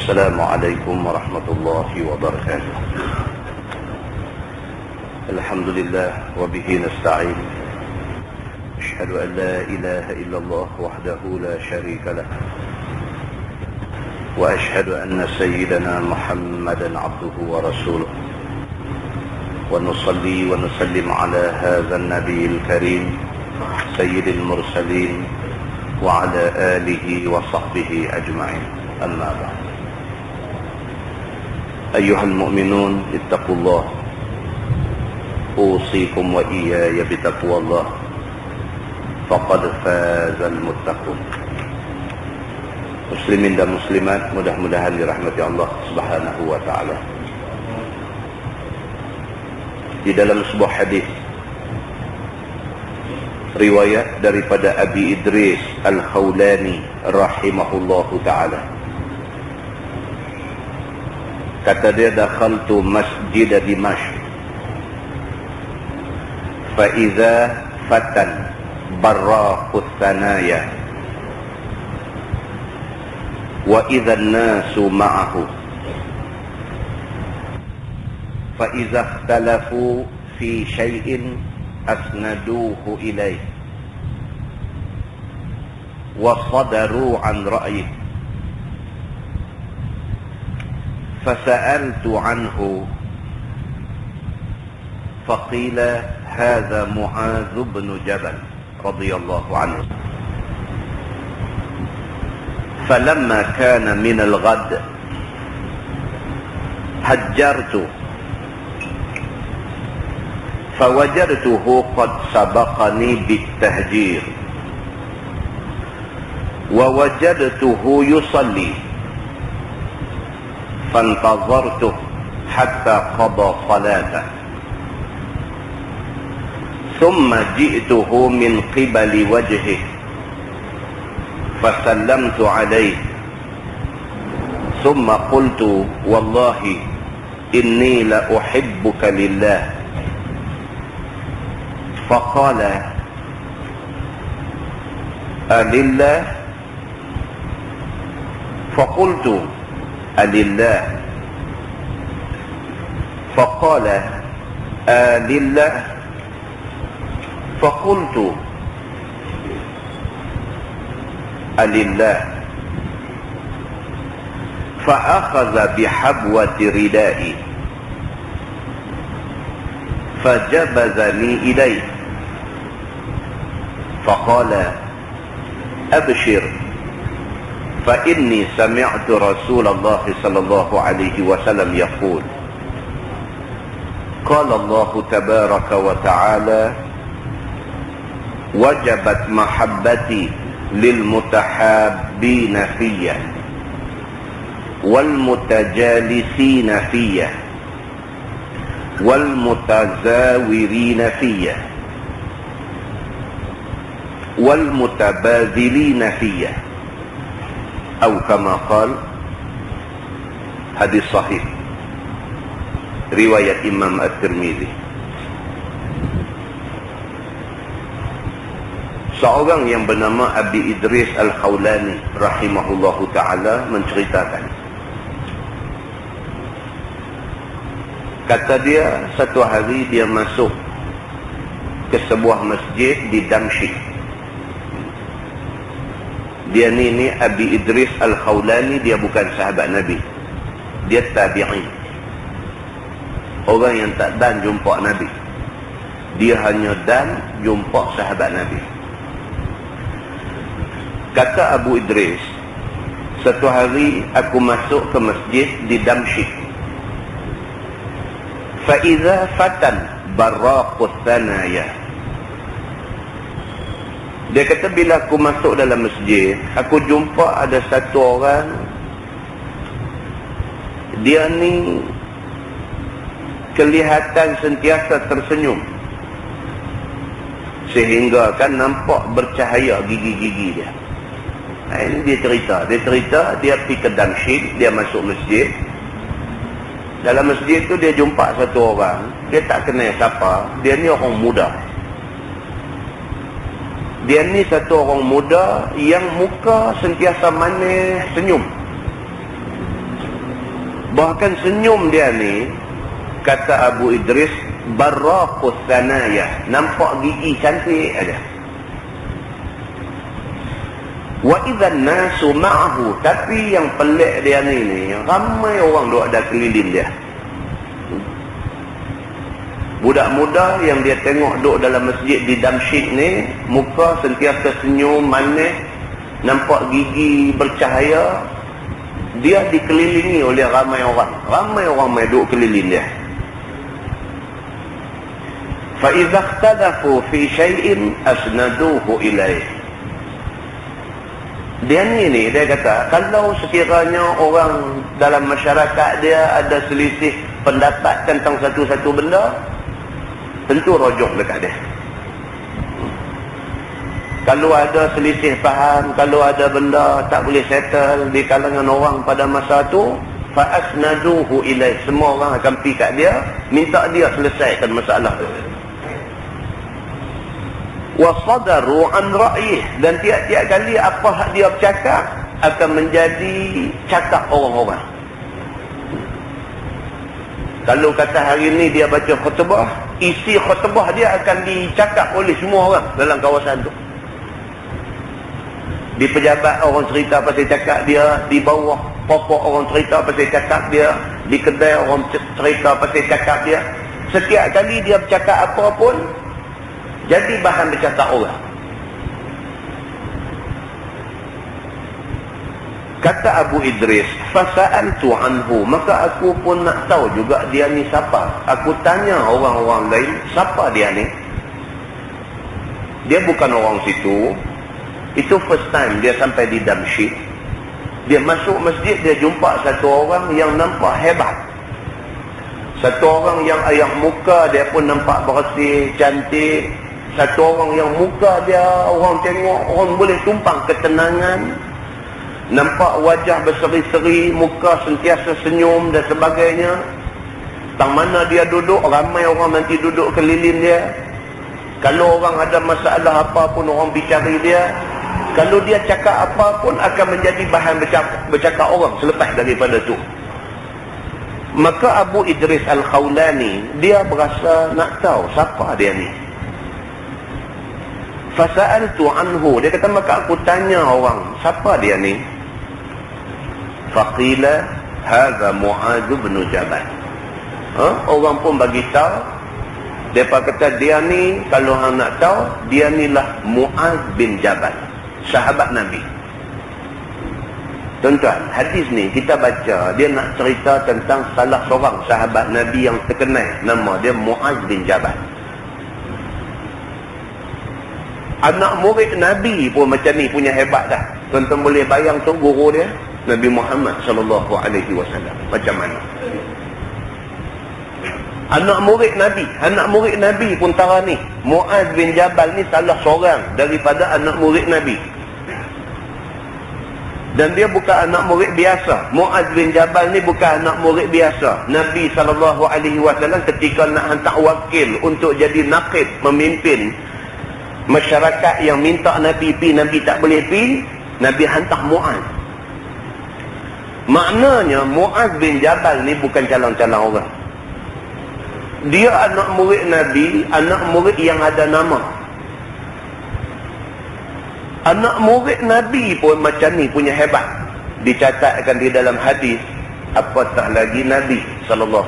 السلام عليكم ورحمة الله وبركاته. الحمد لله وبه نستعين. أشهد أن لا إله إلا الله وحده لا شريك له، وأشهد أن سيدنا محمدا عبده ورسوله، ونصلي ونسلم على هذا النبي الكريم سيد المرسلين وعلى آله وصحبه أجمعين. أما بعد، أيها المؤمنون اتقوا الله، أوصيكم وإياي بتقوى الله، فقد فاز المتقون. Muslimin dan muslimat, mudah-mudahan dirahmati Allah Subhanahu wa taala. Di dalam sebuah hadis riwayat daripada Abi Idris Al-Khawlani rahimahullahu taala, kata dia, dakhaltu masjid Dimashq fa idza fatan barraqus sanaya wa idza an-nasu ma'ahu fa idza ikhtalafu fi syai'in asnaduhu ilayhi wa sadaru an ra'yihi fasa'altu anhu faqila hadha Mu'adz bin Jabal radhiyallahu anhu. فلما كان من الغد هجرت فوجدته قد سبقني بالتهجير ووجدته يصلي فانتظرته حتى قضى صلاته ثم جئته من قبل وجهه فسلمت عليه ثم قلت والله إني لأحبك لله فقال ألله فقلت ألله فقال ألله فقلت ألله فأخذ بحبوة ردائي فجبذني إليه فقال أبشر فإني سمعت رسول الله صلى الله عليه وسلم يقول قال الله تبارك وتعالى وجبت محبتي للمتحابين فيا والمتجالسين فيا والمتزاورين فيا والمتبادلين فيا أو كما قال. Hadis sahih riwayat Imam At-Tirmidzi. Seorang yang bernama Abi Idris Al-Khawlani rahimahullahu ta'ala menceritakan, kata dia, satu hari dia masuk ke sebuah masjid di Damsyik. Dia ni Abi Idris Al-Khawlani, dia bukan sahabat Nabi, dia tabi'in, orang yang tak dan jumpa Nabi. Dia hanya dan jumpa sahabat Nabi. Kata Abu Idris, satu hari aku masuk ke masjid di Damsyik. Faiza fatan barraqus sanaya. Dia kata, bila aku masuk dalam masjid, aku jumpa ada satu orang. Dia ni kelihatan sentiasa tersenyum, sehingga kan nampak bercahaya gigi-gigi dia. Ini dia cerita. Dia pergi ke Damsyik, dia masuk masjid. Dalam masjid tu dia jumpa satu orang, dia tak kenal siapa. Dia ni orang muda. Dia ni satu orang muda yang muka sentiasa manis, senyum. Bahkan senyum dia ni, kata Abu Idris, barraqus sanaya, nampak gigi cantik aja. Wa idzan nasu ma'ahu, tapi yang pelik dia ni ramai orang duk ada keliling dia. Budak muda yang dia tengok duk dalam masjid di Damsyik ni, muka sentiasa senyum, manis, nampak gigi bercahaya. Dia dikelilingi oleh ramai orang. Ramai orang mai duk keliling dia. Fa idza ikhtalafu fi syai'in asnaduhu ilaih. Dia ni dia kata, kalau sekiranya orang dalam masyarakat dia ada selisih pendapat tentang satu-satu benda, tentu rujuk dekat dia. Kalau ada selisih faham, kalau ada benda tak boleh settle di kalangan orang pada masa tu, fa asnaduhu ilaih, semua orang akan pergi kat dia, minta dia selesaikan masalah tu. Wa sadaru an ra'yih, dan tiap-tiap kali apa hak dia bercakap akan menjadi cakap orang-orang. Kalau kata hari ni dia baca khutbah, isi khutbah dia akan dicakap oleh semua orang dalam kawasan tu. Di pejabat orang cerita pasal cakap dia, di bawah pokok orang cerita pasal cakap dia, di kedai orang cerita pasal cakap dia. Setiap kali dia bercakap apa pun, jadi bahan bercakap orang. Kata Abu Idris, fasa'altu anhu, maka aku pun nak tahu juga dia ni siapa. Aku tanya orang-orang lain, siapa dia ni? Dia bukan orang situ. Itu first time dia sampai di Damsyik. Dia masuk masjid, dia jumpa satu orang yang nampak hebat. Satu orang yang ayah muka dia pun nampak bersih, cantik. Satu orang yang muka dia, orang tengok, orang boleh tumpang ketenangan. Nampak wajah berseri-seri, muka sentiasa senyum dan sebagainya. Tang mana dia duduk, ramai orang nanti duduk keliling dia. Kalau orang ada masalah apa pun, orang bicari dia. Kalau dia cakap apa pun akan menjadi bahan bercakap orang selepas daripada tu. Maka Abu Idris Al-Khawlani, dia berasa nak tahu siapa dia ni. Fasa'altu anhu, dia kata maka aku tanya orang, siapa dia ni? Faqila hadza Mu'adz bin Jabal. Orang pun bagi tahu, depa kata dia ni, kalau hang nak tahu, dia ni lah Mu'adz bin Jabal, sahabat Nabi. Tuan-tuan, hadis ni kita baca, dia nak cerita tentang salah seorang sahabat Nabi yang terkenal, nama dia Mu'adz bin Jabal. Anak murid Nabi pun macam ni punya hebat dah. Tuan-tuan boleh bayang tu guru dia, Nabi Muhammad sallallahu alaihi wasallam macam mana. Anak murid Nabi pun tara ni. Mu'adz bin Jabal ni salah seorang daripada anak murid Nabi. Dan dia bukan anak murid biasa. Mu'adz bin Jabal ni bukan anak murid biasa. Nabi SAW ketika nak hantar wakil untuk jadi naqib, memimpin masyarakat yang minta Nabi pi, Nabi tak boleh pi, Nabi hantar Mu'adz. Maknanya Mu'adz bin Jabal ni bukan calon-calon orang. Dia anak murid Nabi, anak murid yang ada nama. Anak murid Nabi pun macam ni punya hebat. Dicatatkan di dalam hadis, apatah lagi Nabi SAW.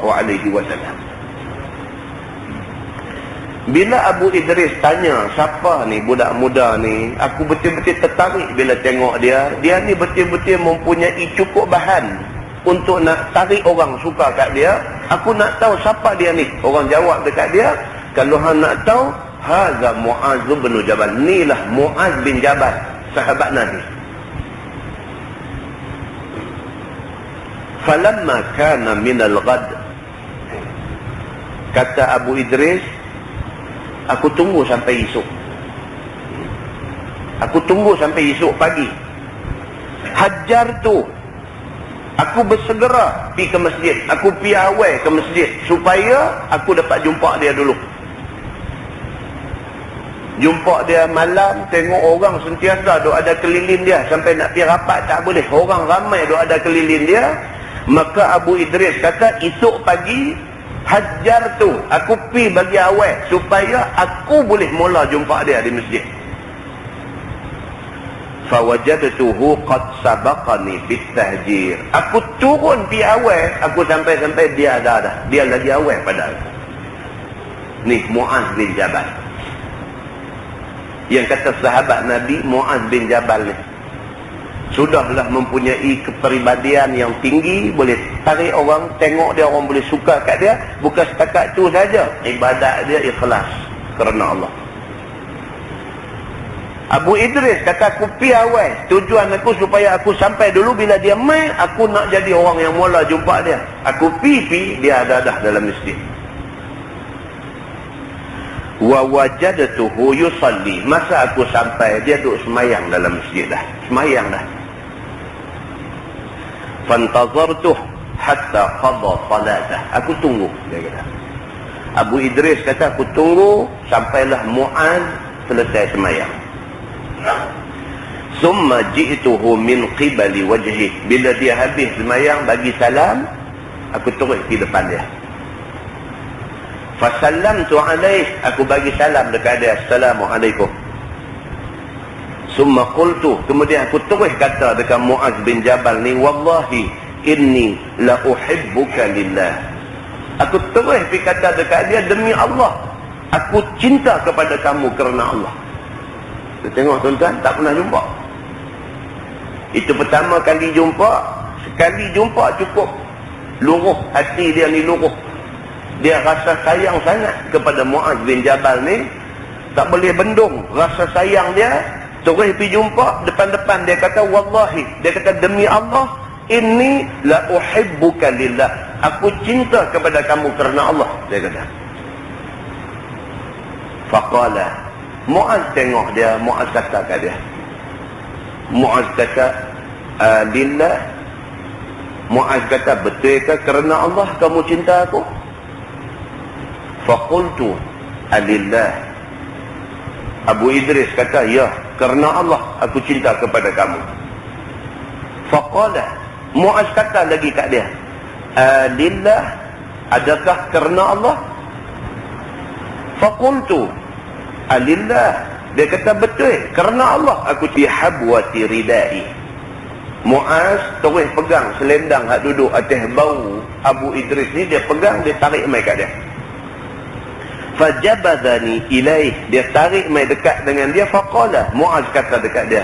Bila Abu Idris tanya, siapa ni budak muda ni, aku betul-betul tertarik bila tengok dia. Dia ni betul-betul mempunyai cukup bahan untuk nak tarik orang suka kat dia. Aku nak tahu siapa dia ni. Orang jawab dekat dia, kalau hang nak tahu, hadza Mu'adz bin Jabal. Inilah Mu'adz bin Jabal, sahabat Nabi. Falamma kana minal ghad, kata Abu Idris, aku tunggu sampai esok. Aku tunggu sampai esok pagi. Hajar tu, aku bersegera pergi ke masjid. Aku piawai ke masjid supaya aku dapat jumpa dia dulu. Jumpa dia malam, tengok orang sentiasa duk ada keliling dia. Sampai nak pergi rapat tak boleh. Orang ramai duk ada keliling dia. Maka Abu Idris kata, esok pagi hajar tu, aku pi bagi awal supaya aku boleh mula jumpa dia di masjid. Fawajadtuhu qad sabaqani bitahjir. Aku turun pi awal, aku sampai dia dah. Dia lagi awal pada aku. Ni Muaz bin Jabal. Yang kata sahabat Nabi, Muaz bin Jabal ni sudahlah mempunyai kepribadian yang tinggi, boleh tarik orang, tengok dia, orang boleh suka kat dia. Bukan setakat tu saja, ibadat dia ikhlas kerana Allah. Abu Idris kata, aku pi awal, tujuan aku supaya aku sampai dulu, bila dia mai, aku nak jadi orang yang mula jumpa dia. Aku pi, dia ada dah dalam masjid. Wa wajadtuhu yusalli. Masa aku sampai, dia duduk semayang dalam masjid dah. Semayang dah. Fantazartuh hatta qada salatah. Aku tunggu, dia kata. Abu Idris kata, aku tunggu sampailah Muaz selesai semayang. Summa ji'tuhu min qibali wajhi. Bila dia habis semayang, bagi salam, aku terus di depan dia. Fasallamtu alaih, aku bagi salam dekat dia, Assalamualaikum. Summa qultu, kemudian aku terus kata dekat Muaz bin Jabal ni, wallahi inni la uhibbuka lillah. Aku terus pergi kata dekat dia, demi Allah, aku cinta kepada kamu kerana Allah. Kita tengok tuan-tuan, tak pernah jumpa. Itu pertama kali jumpa. Sekali jumpa cukup luruh hati dia ni, luruh. Dia rasa sayang sangat kepada Muaz bin Jabal ni, tak boleh bendung rasa sayang dia. Terus pergi jumpa, depan-depan dia kata, wallahi, dia kata, demi Allah, inni la uhibbuka lillah. Aku cinta kepada kamu kerana Allah, dia kata. Faqala, Muaz tengok dia, Muaz kata kat dia. Muaz kata, lillah. Muaz kata, betul ke kerana Allah kamu cinta aku? Faqultu, alillah. Abu Idris kata, ya, kerana Allah aku cinta kepada kamu. Faqala, Muaz kata lagi kat dia, alillah, adakah kerana Allah? Faqultu, alillah. Dia kata, betul, kerana Allah aku bihabwati ridai. Muaz terus pegang selendang hak duduk atas bau Abu Idris ni, dia pegang, dia tarik mai kat dia. Fajabadani ilaih, dia tarik mai dekat dengan dia. Faqala, Muaz kata dekat dia,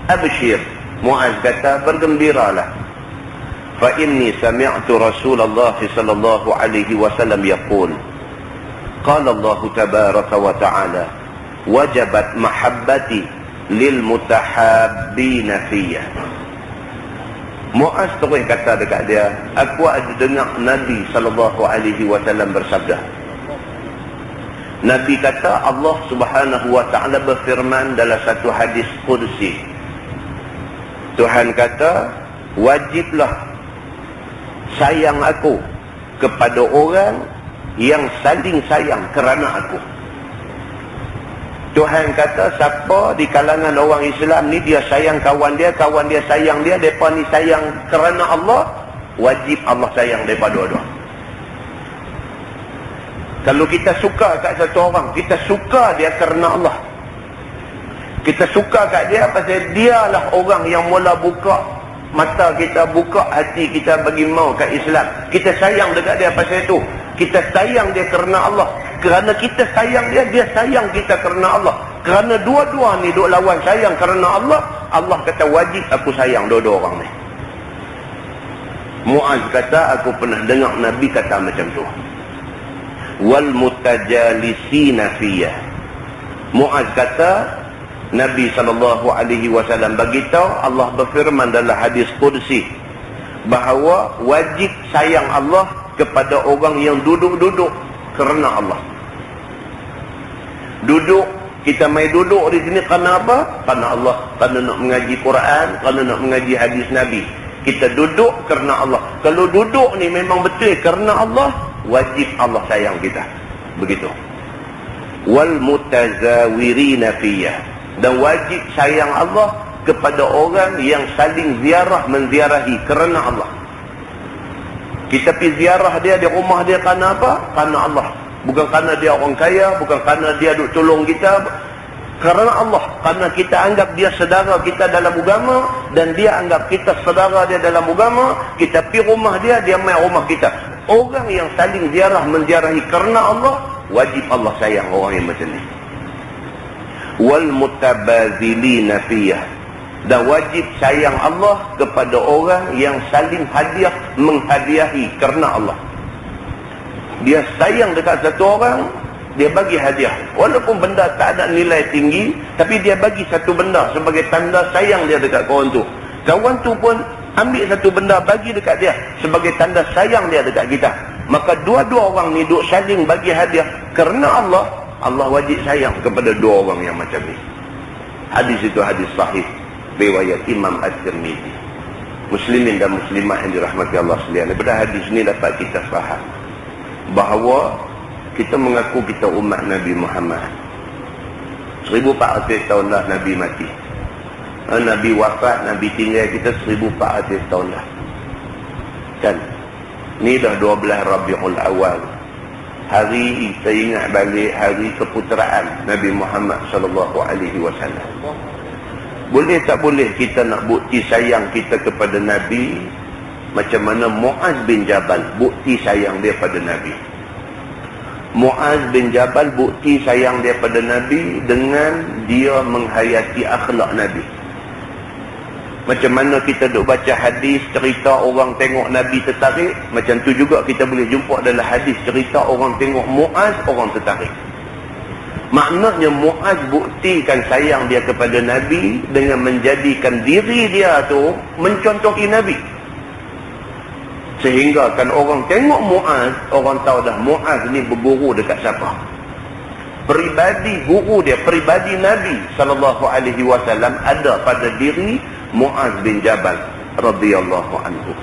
abshir. Muaz kata, bergembiralah. Fa inni sami'tu Rasulullah sallallahu alaihi wasallam yaqul, qala Allah tabaraka wa ta'ala, wajabat mahabbati lil mutahabbina fiyya. Muaz terus kata dekat dia, aku ada dengar Nabi sallallahu alaihi wasallam bersabda. Nabi kata, Allah subhanahu wa ta'ala berfirman dalam satu hadis qudsi. Tuhan kata, wajiblah sayang aku kepada orang yang saling sayang kerana aku. Tuhan kata, siapa di kalangan orang Islam ni, dia sayang kawan dia sayang dia, mereka ni sayang kerana Allah, wajib Allah sayang mereka dua-dua. Kalau kita suka kat satu orang, kita suka dia kerana Allah. Kita suka kat dia pasal dialah orang yang mula buka mata kita, buka hati kita bagi mau kat Islam. Kita sayang dekat dia pasal itu. Kita sayang dia kerana Allah. Kerana kita sayang dia, dia sayang kita kerana Allah. Kerana dua-dua ni duk lawan sayang kerana Allah, Allah kata wajib aku sayang dua-dua orang ni. Muaz kata, aku pernah dengar Nabi kata macam tu. Wal mutajalisina fiyah. Muaz kata, Nabi SAW bagitahu, Allah berfirman dalam hadis qudsi bahawa wajib sayang Allah kepada orang yang duduk-duduk kerana Allah. Duduk, kita mai duduk di sini kerana apa? Kerana Allah, kerana nak mengaji Quran, kerana nak mengaji hadis Nabi. Kita duduk kerana Allah. Kalau duduk ni memang betul kerana Allah, wajib Allah sayang kita. Begitu. Wal mutazawirina fiyah. Dan wajib sayang Allah kepada orang yang saling ziarah menziarahi kerana Allah. Kita pergi ziarah dia di rumah dia kerana apa? Kerana Allah. Bukan kerana dia orang kaya, bukan kerana dia duk tolong kita. Kerana Allah. Kerana kita anggap dia saudara kita dalam agama, dan dia anggap kita saudara dia dalam agama. Kita pergi rumah dia, dia main rumah kita. Orang yang saling ziarah menziarahi kerana Allah, wajib Allah sayang orang yang macam ni. Wal mutabazilina fiyah. Dan wajib sayang Allah kepada orang yang saling hadiah menghadiahi kerana Allah. Dia sayang dekat satu orang, dia bagi hadiah. Walaupun benda tak ada nilai tinggi, tapi dia bagi satu benda sebagai tanda sayang dia dekat kawan tu. Kawan tu pun ambil satu benda bagi dekat dia sebagai tanda sayang dia dekat kita. Maka dua-dua orang ni duk saling bagi hadiah kerana Allah. Allah wajib sayang kepada dua orang yang macam ni. Hadis itu hadis sahih, riwayat Imam At-Tirmidzi. Muslimin dan muslimat yang dirahmati Allah sekalian, daripada hadis ni dapat kita faham bahawa kita mengaku kita umat Nabi Muhammad. 1400 tahun dah Nabi mati. Nabi wafat, Nabi tinggal kita 1400 tahun dah. Kan? Ni dah 12 Rabiul Awal. Hari kita ingat balik hari keputeraan Nabi Muhammad sallallahu alaihi wasallam. Boleh tak boleh kita nak bukti sayang kita kepada Nabi macam mana Muaz bin Jabal bukti sayang dia pada Nabi. Muaz bin Jabal bukti sayang dia pada Nabi dengan dia menghayati akhlak Nabi. Macam mana kita duk baca hadis cerita orang tengok Nabi tertarik, macam tu juga kita boleh jumpa dalam hadis cerita orang tengok Muaz, orang tertarik. Maknanya Muaz buktikan sayang dia kepada Nabi dengan menjadikan diri dia tu mencontohi Nabi. Sehingga kan orang tengok Muaz, orang tahu dah Muaz ni berguru dekat siapa. Peribadi guru dia, peribadi Nabi SAW ada pada diri Muaz bin Jabal radhiyallahu anhu.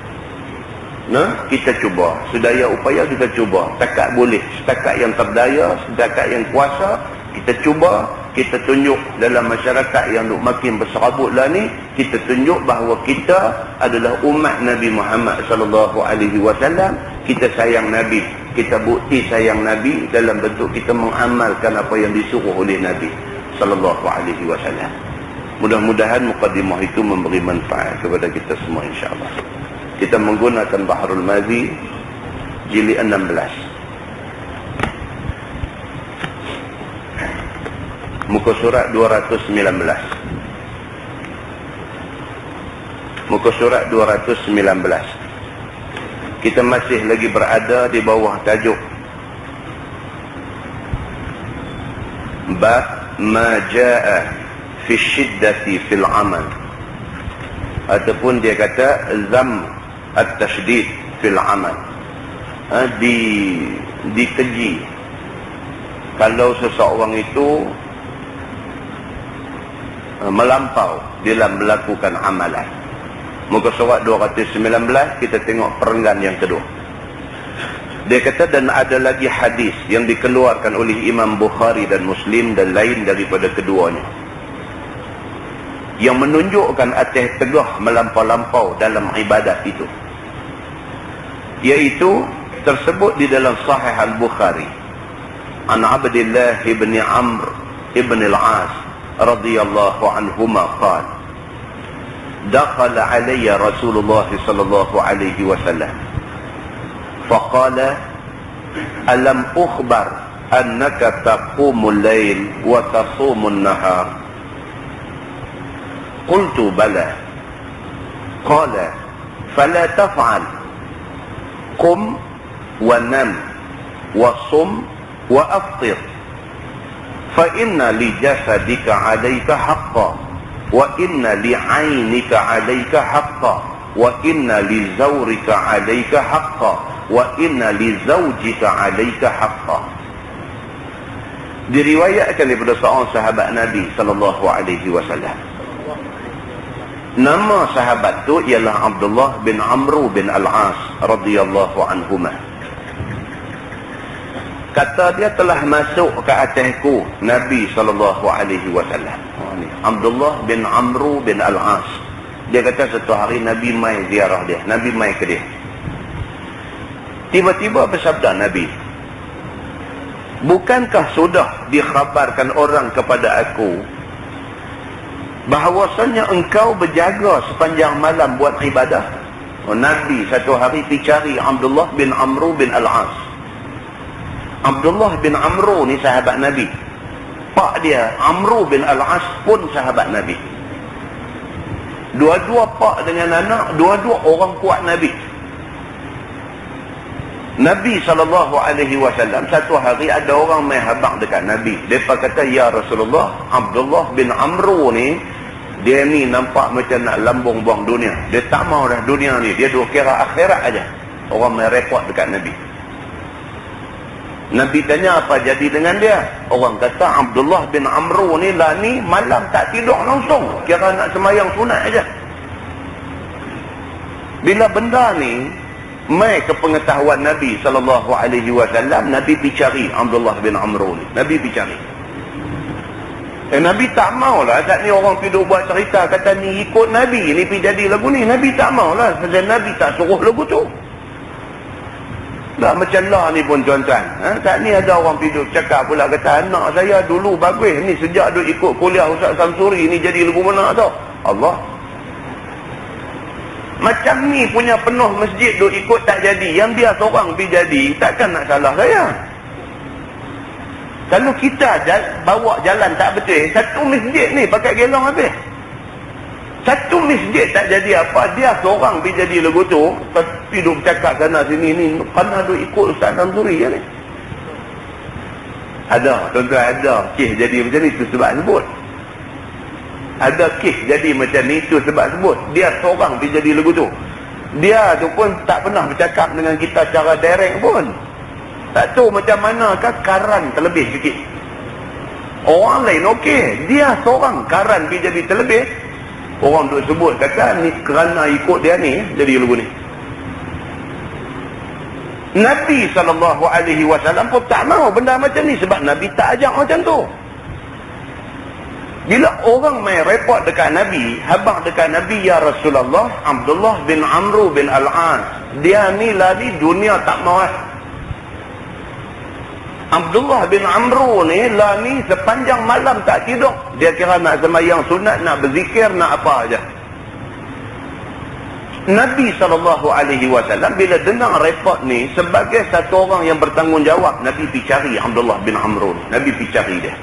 Nah, kita cuba, sedaya upaya kita cuba. Setakat boleh, setakat yang terdaya, setakat yang kuasa, kita cuba, kita tunjuk dalam masyarakat yang duk makin berserabut lah ni, kita tunjuk bahawa kita adalah umat Nabi Muhammad sallallahu alaihi wasallam. Kita sayang Nabi, kita bukti sayang Nabi dalam bentuk kita mengamalkan apa yang disuruh oleh Nabi sallallahu alaihi wasallam. Mudah-mudahan mukadimah itu memberi manfaat kepada kita semua insya-Allah. Kita menggunakan Bahrul Mazi jilid 16. Muka surat 219. Muka surat 219. Kita masih lagi berada di bawah tajuk Bab ma jaa fi syiddati fil amal, ataupun dia kata zam at-tashdid fil amal. Dikeji kalau seseorang itu melampau dalam melakukan amalan. Muka surat 219 kita tengok perenggan yang kedua. Dia kata, dan ada lagi hadis yang dikeluarkan oleh Imam Bukhari dan Muslim dan lain daripada keduanya yang menunjukkan atas tegah melampau-lampau dalam ibadat itu, iaitu tersebut di dalam Sahih Al-Bukhari an Abdullah ibn Amr ibn al-As radhiyallahu anhuma qala dakhala alayya Rasulullah sallallahu alaihi wasallam faqala alam ukhbar annaka taqumul lail wa tasumun nahar qultu bala qala fala taf'al qum wa nam wa sum wa aftir fa inna li jasadika 'alayka haqqan wa inna li 'ainika 'alayka haqqan wa inna li zawrika 'alayka haqqan wa inna li zawjika 'alayka haqqan. Diriwayatkan daripada seorang sahabat Nabi sallallahu alaihi wasallam. Nama sahabat tu ialah Abdullah bin Amr bin al-As radhiyallahu anhuma. Kata dia telah masuk ke atasku Nabi sallallahu alaihi wasallam. Abdullah bin Amr bin al-As. Dia kata satu hari Nabi mai ziarah dia, Nabi mai ke dia. Tiba-tiba bersabda Nabi, bukankah sudah dikhabarkan orang kepada aku bahawasanya engkau berjaga sepanjang malam buat ibadah? Nabi satu hari pergi cari Abdullah bin Amru bin Al-As. Abdullah bin Amru ni sahabat Nabi. Pak dia, Amru bin Al-As pun sahabat Nabi. Dua-dua pak dengan anak, dua-dua orang kuat Nabi. Nabi SAW satu hari ada orang main habaq dekat Nabi. Mereka kata, ya Rasulullah, Abdullah bin Amru ni, dia ni nampak macam nak lambung buang dunia. Dia tak mau dah dunia ni, dia duk kira akhirat aja. Orang main repot dekat Nabi. Nabi tanya apa jadi dengan dia. Orang kata Abdullah bin Amru ni lah ni malam tak tidur langsung, kira nak semayang sunat aja. Bila benda ni mai ke pengetahuan Nabi SAW, Nabi pergi cari Abdullah bin Amru ni. Nabi pergi cari. Nabi tak maulah saat ni orang pergi buat cerita kata ni ikut Nabi ni pergi jadi lagu ni. Nabi tak maulah sebab Nabi tak suruh lagu tu. Dah macam lah ni pun tuan-tuan. Saat ni ada orang pergi cakap pula kata anak saya dulu bagus ni sejak duk ikut kuliah Ustaz Samsuri ni jadi lagu mana tau. Allah. Macam ni punya penuh masjid duk ikut tak jadi. Yang dia seorang pergi jadi takkan nak salah saya. Kalau kita bawa jalan tak betul, satu masjid ni pakai gelong habis. Satu masjid tak jadi apa, dia seorang pergi jadi lagu tu, tapi duk cakap sana sini ni, kerana duk ikut Ustaz Samsuri je ni. Ada, tuan-tuan ada kes jadi macam ni, tu sebab sebut. Ada kes jadi macam ni, tu sebab sebut. Dia seorang pergi jadi lagu tu. Dia tu pun tak pernah bercakap dengan kita secara direct pun. Tak tahu macam manakah karan terlebih sikit. Orang lain okey, dia seorang karan pergi jadi terlebih. Orang duk sebut kata ni kerana ikut dia ni jadi lagu ni. Nabi SAW pun tak mau benda macam ni sebab Nabi tak ajak macam tu. Bila orang main repot dekat Nabi, habaq dekat Nabi, ya Rasulullah, Abdullah bin Amru bin Al-As, dia ni lari dunia tak mau. Abdullah bin Amru ni lah ni sepanjang malam tak tidur. Dia kira nak sembahyang sunat, nak berzikir, nak apa aja. Nabi SAW bila dengar repot ni, sebagai satu orang yang bertanggungjawab, Nabi pergi cari Abdullah bin Amru. Nabi pergi cari dia.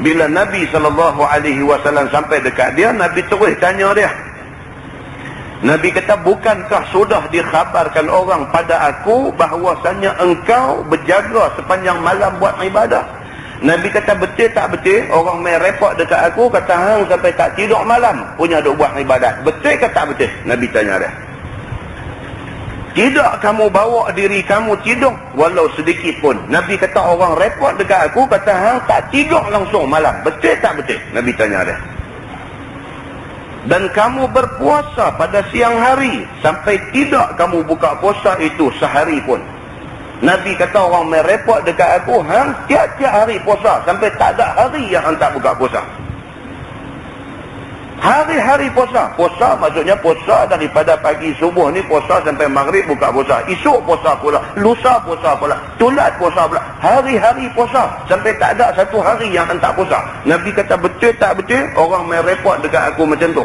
Bila Nabi SAW sampai dekat dia, Nabi terus tanya dia. Nabi kata, bukankah sudah dikhabarkan orang pada aku bahawasanya engkau berjaga sepanjang malam buat ibadah? Nabi kata, betul tak betul? Orang main repot dekat aku, kata hang sampai tak tidur malam punya duk buat ibadat. Betul ke tak betul? Nabi tanya dia. Tidak kamu bawa diri kamu tidur walau sedikit pun. Nabi kata, orang repot dekat aku, kata hang tak tidur langsung malam. Betul tak betul? Nabi tanya dia. Dan kamu berpuasa pada siang hari sampai tidak kamu buka puasa itu sehari pun. Nabi kata, orang merepot dekat aku, hang tiap-tiap hari puasa sampai tak ada hari yang hang tak buka puasa. Hari-hari puasa. Puasa maksudnya puasa daripada pagi subuh ni puasa sampai maghrib buka puasa. Esok puasa pula, lusa puasa pula, tulat puasa pula. Hari-hari puasa sampai tak ada satu hari yang hang tak puasa. Nabi kata, betul tak betul? Orang main repot dekat aku macam tu.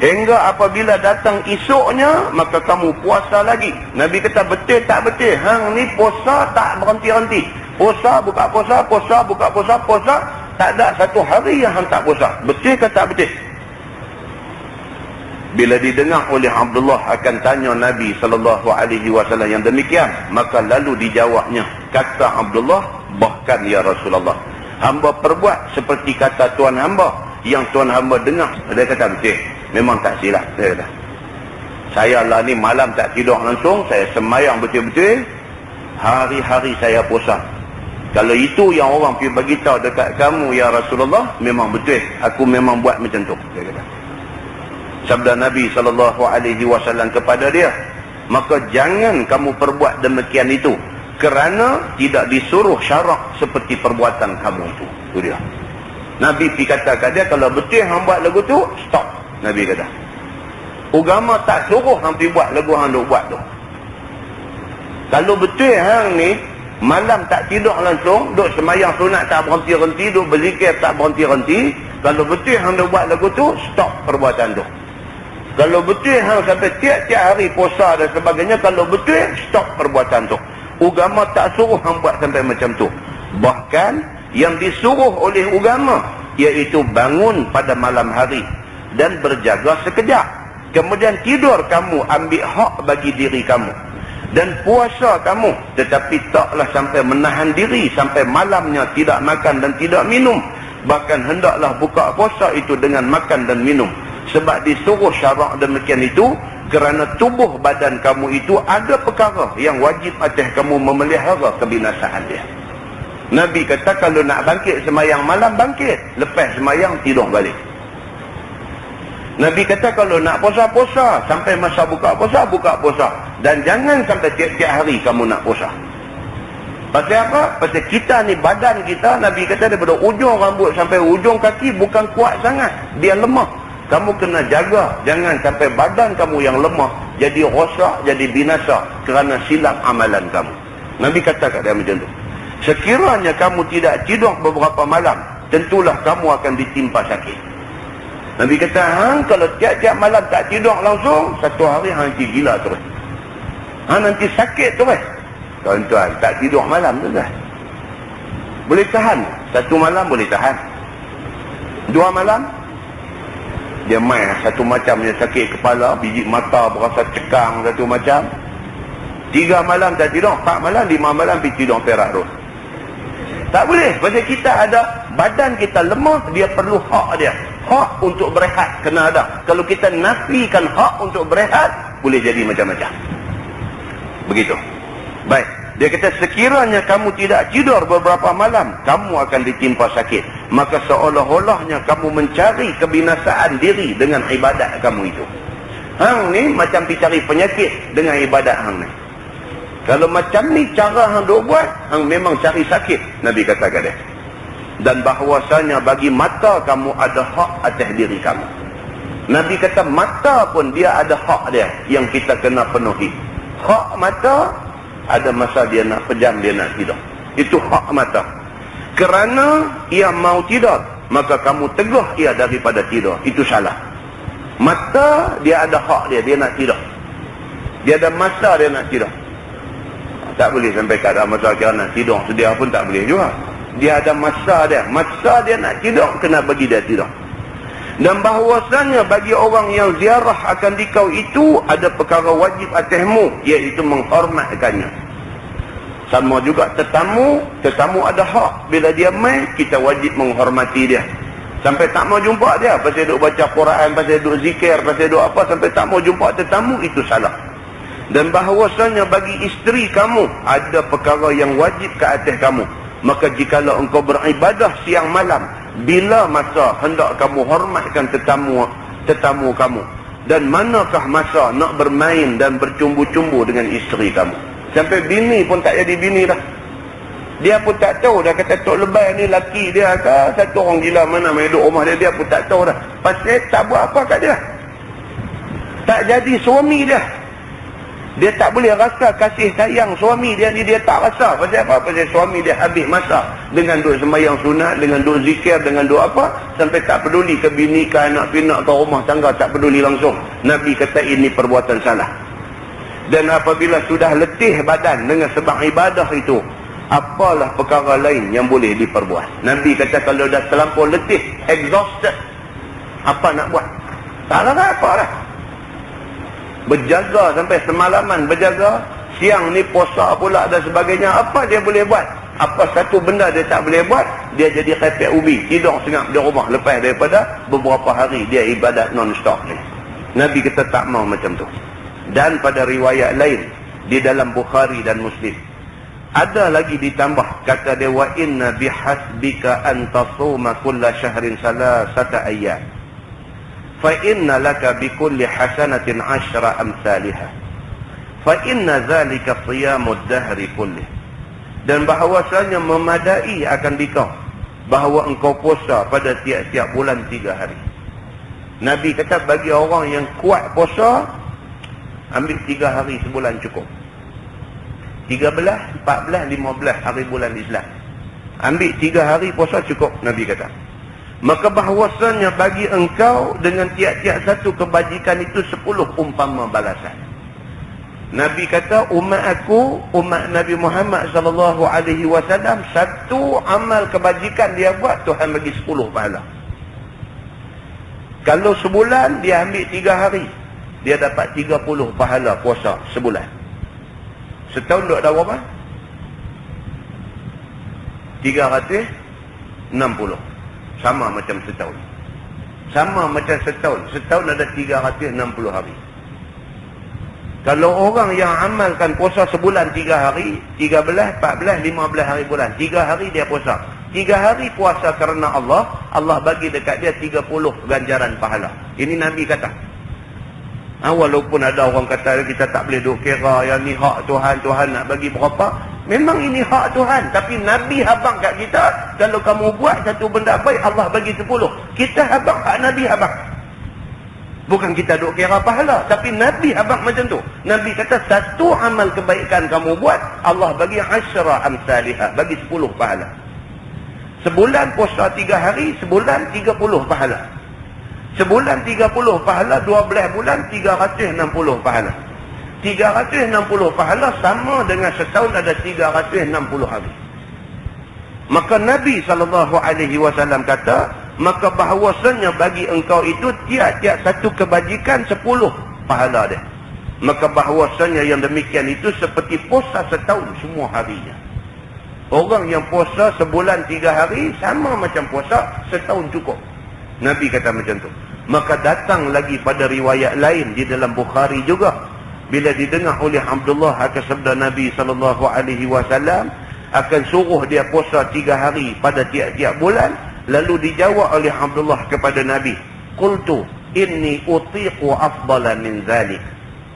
Hingga apabila datang esoknya, maka kamu puasa lagi. Nabi kata, betul tak betul? Hang ni puasa tak berhenti-henti. Puasa, buka puasa, puasa, buka puasa, puasa. Tak ada satu hari yang hang tak puasa. Betul ke tak betul? Bila didengar oleh Abdullah akan tanya Nabi SAW yang demikian, maka lalu dijawabnya. Kata Abdullah, bahkan ya Rasulullah, hamba perbuat seperti kata Tuan hamba. Yang Tuan hamba dengar. Dia kata, betul. Memang tak silap. Dia kata, saya lah ni malam tak tidur langsung. Saya semayang betul-betul. Hari-hari saya puasa. Kalau itu yang orang pergi beritahu dekat kamu ya Rasulullah, memang betul. Aku memang buat macam tu. Dia kata. Sabda Nabi SAW kepada dia, maka jangan kamu perbuat demikian itu, kerana tidak disuruh syarak seperti perbuatan kamu itu. Itu dia. Nabi pergi kata kat dia, kalau betul hang buat lagu tu, stop. Nabi kata. Agama tak suruh hang pergi buat lagu hang duk buat tu. Kalau betul hang ni malam tak tidur langsung, duk semayang sunat tak berhenti-henti, duk berzikir tak berhenti-henti, kalau betul hang duk buat lagu tu, stop perbuatan tu. Kalau betul hang sampai tiap-tiap hari puasa dan sebagainya, kalau betul stop perbuatan tu. Agama tak suruh hang buat sampai macam tu. Bahkan yang disuruh oleh agama iaitu bangun pada malam hari dan berjaga sekejap. Kemudian tidur kamu ambil hak bagi diri kamu. Dan puasa kamu, tetapi taklah sampai menahan diri sampai malamnya tidak makan dan tidak minum. Bahkan hendaklah buka puasa itu dengan makan dan minum. Sebab disuruh syarak demikian itu kerana tubuh badan kamu itu ada perkara yang wajib atas kamu memelihara kebinasaan dia. Nabi kata kalau nak bangkit semayang malam, bangkit. Lepas semayang tidur balik. Nabi kata kalau nak puasa-puasa, sampai masa buka puasa. Dan jangan sampai tiap-tiap hari kamu nak puasa. Pasal apa? Pasal kita ni, badan kita, Nabi kata daripada ujung rambut sampai ujung kaki bukan kuat sangat. Dia lemah. Kamu kena jaga. Jangan sampai badan kamu yang lemah jadi rosak, jadi binasa kerana silap amalan kamu. Nabi kata kat dia macam tu. Sekiranya kamu tidak tidur beberapa malam, tentulah kamu akan ditimpa sakit. Nabi kata, hang kalau tiap-tiap malam tak tidur langsung, satu hari hang nanti gila terus. Hang nanti sakit terus. Tuan-tuan, tak tidur malam tu dah. Boleh tahan. Satu malam boleh tahan. 2 malam, dia main satu macam dia sakit kepala, biji mata berasa cekang satu macam. 3 malam tak tidur, 4 malam, 5 malam pergi tidur perak terus. Tak boleh. Pasal kita ada, badan kita lemah, dia perlu hak dia. Hak untuk berehat kena ada. Kalau kita nafikan hak untuk berehat, boleh jadi macam-macam. Begitu. Baik. Dia kata sekiranya kamu tidak tidur beberapa malam, kamu akan ditimpa sakit. Maka seolah-olahnya kamu mencari kebinasaan diri dengan ibadat kamu itu. Hang ni macam pergi cari penyakit dengan ibadat hang ni. Kalau macam ni cara hang duk buat, hang memang cari sakit. Nabi kata kat dia. Dan bahawasanya bagi mata kamu ada hak atas diri kamu. Nabi kata mata pun dia ada hak dia yang kita kena penuhi. Hak mata, ada masa dia nak pejam, dia nak tidur. Itu hak mata. Kerana ia mau tidur, maka kamu tegah ia daripada tidur. Itu salah. Mata dia ada hak dia, dia nak tidur. Dia ada masa dia nak tidur. Tak boleh sampai keadaan masa kira nak tidur sedia pun tak boleh juga. Dia ada masa dia. Masa dia nak tidur, kena bagi dia tidur. Dan bahawasanya bagi orang yang ziarah akan dikau itu, ada perkara wajib atasmu, iaitu menghormatkannya. Sama juga tetamu. Tetamu ada hak. Bila dia main, kita wajib menghormati dia. Sampai tak mau jumpa dia, pasal duk baca Quran, pasal duk zikir, pasal duk apa, sampai tak mau jumpa tetamu, itu salah. Dan bahawasanya bagi isteri kamu ada perkara yang wajib ke atas kamu. Maka jikalau engkau beribadah siang malam, bila masa hendak kamu hormatkan tetamu kamu, dan manakah masa nak bermain dan bercumbu-cumbu dengan isteri kamu. Sampai bini pun tak jadi bini dah. Dia pun tak tahu dah, kata Tok Lebay ni laki dia ke satu orang gila mana main duduk rumah dia, dia pun tak tahu dah. Pasal tak buat apa kat dia. Tak jadi suami dia. Dia tak boleh rasa kasih sayang suami dia ni, dia tak rasa. Pasal apa? Pasal suami dia habis masa dengan duk sembahyang sunat, dengan duk zikir, dengan duk apa, sampai tak peduli ke bini, ke anak pinak, ke rumah tangga, tak peduli langsung. Nabi kata ini perbuatan salah. Dan apabila sudah letih badan dengan sebab ibadah itu, apalah perkara lain yang boleh diperbuat. Nabi kata kalau dah terlampau letih, exhausted, apa nak buat? Tak ada apa lah. Berjaga sampai semalaman, berjaga, siang ni puasa pula dan sebagainya, apa dia boleh buat? Apa satu benda dia tak boleh buat? Dia jadi kepek ubi, tidur sengap di rumah lepas daripada beberapa hari dia ibadat non-stop ni. Nabi kata tak mau macam tu. Dan pada riwayat lain di dalam Bukhari dan Muslim, ada lagi ditambah, kata dia, wa inna bihasbika an tasuma kulla syahrin salasata ayyam, fa inna laka bikulli hasanatin 10 amsalha, fa inna zalika siyamud dahri kullih. Dan bahawasanya memadai akan dikau bahawa engkau puasa pada tiap-tiap bulan 3 hari. Nabi kata bagi orang yang kuat puasa, ambil 3 hari sebulan cukup. 13, 14, 15 hari bulan Islam. Ambil 3 hari puasa cukup, Nabi kata. Maka bahawasanya bagi engkau dengan tiap-tiap satu kebajikan itu 10 umpama balasan. Nabi kata umat aku, umat Nabi Muhammad SAW, satu amal kebajikan dia buat, Tuhan bagi 10 pahala. Kalau sebulan dia ambil 3 hari, dia dapat 30 pahala puasa sebulan. Setahun duk dah berapa? 360. Sama macam setahun. Sama macam setahun. Setahun ada 360 hari. Kalau orang yang amalkan puasa sebulan 3 hari, 13, 14, 15 hari bulan, 3 hari dia puasa. 3 hari puasa kerana Allah, Allah bagi dekat dia 30 ganjaran pahala. Ini Nabi kata. Walaupun ada orang kata kita tak boleh duk kira yang ni hak Tuhan, Tuhan nak bagi berapa. Memang ini hak Tuhan. Tapi Nabi habang kat kita, kalau kamu buat satu benda baik, Allah bagi 10. Kita habang hak Nabi habang. Bukan kita duk kira pahala. Tapi Nabi habang macam tu. Nabi kata satu amal kebaikan kamu buat, Allah bagi 10 amsalihah, bagi 10 pahala. Sebulan puasa 3 hari, sebulan 30 pahala. Sebulan 30 pahala, 12 bulan 360 pahala. 360 pahala sama dengan setahun ada 360 hari. Maka Nabi SAW kata, maka bahawasanya bagi engkau itu tiap-tiap satu kebajikan 10 pahala dia. Maka bahawasanya yang demikian itu seperti puasa setahun semua harinya. Orang yang puasa sebulan 3 hari sama macam puasa setahun cukup. Nabi kata macam tu. Maka datang lagi pada riwayat lain di dalam Bukhari juga, bila didengar oleh Abdullah akan sabda Nabi SAW akan suruh dia puasa 3 hari pada tiap-tiap bulan. Lalu dijawab oleh Abdullah kepada Nabi, qultu inni utiqu afdala min zalik.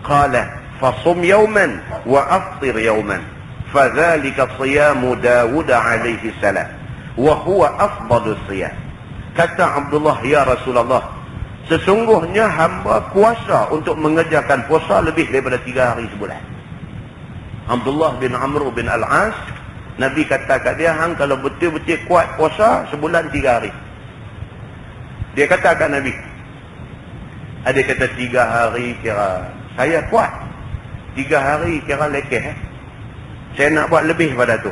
Qala fasum yawman wa aftir yawman. Fadzalika siyamu Dawud alaihi salam wa huwa afdalus siyam. Kata Abdullah, ya Rasulullah, sesungguhnya hamba kuasa untuk mengerjakan puasa lebih daripada 3 hari sebulan. Abdullah bin Amr bin Al-As, Nabi kata kat dia, hang kalau betul-betul kuat puasa sebulan 3 hari. Dia kata kat Nabi, ada kata 3 hari kira saya kuat, 3 hari kira lekeh. Saya nak buat lebih pada tu.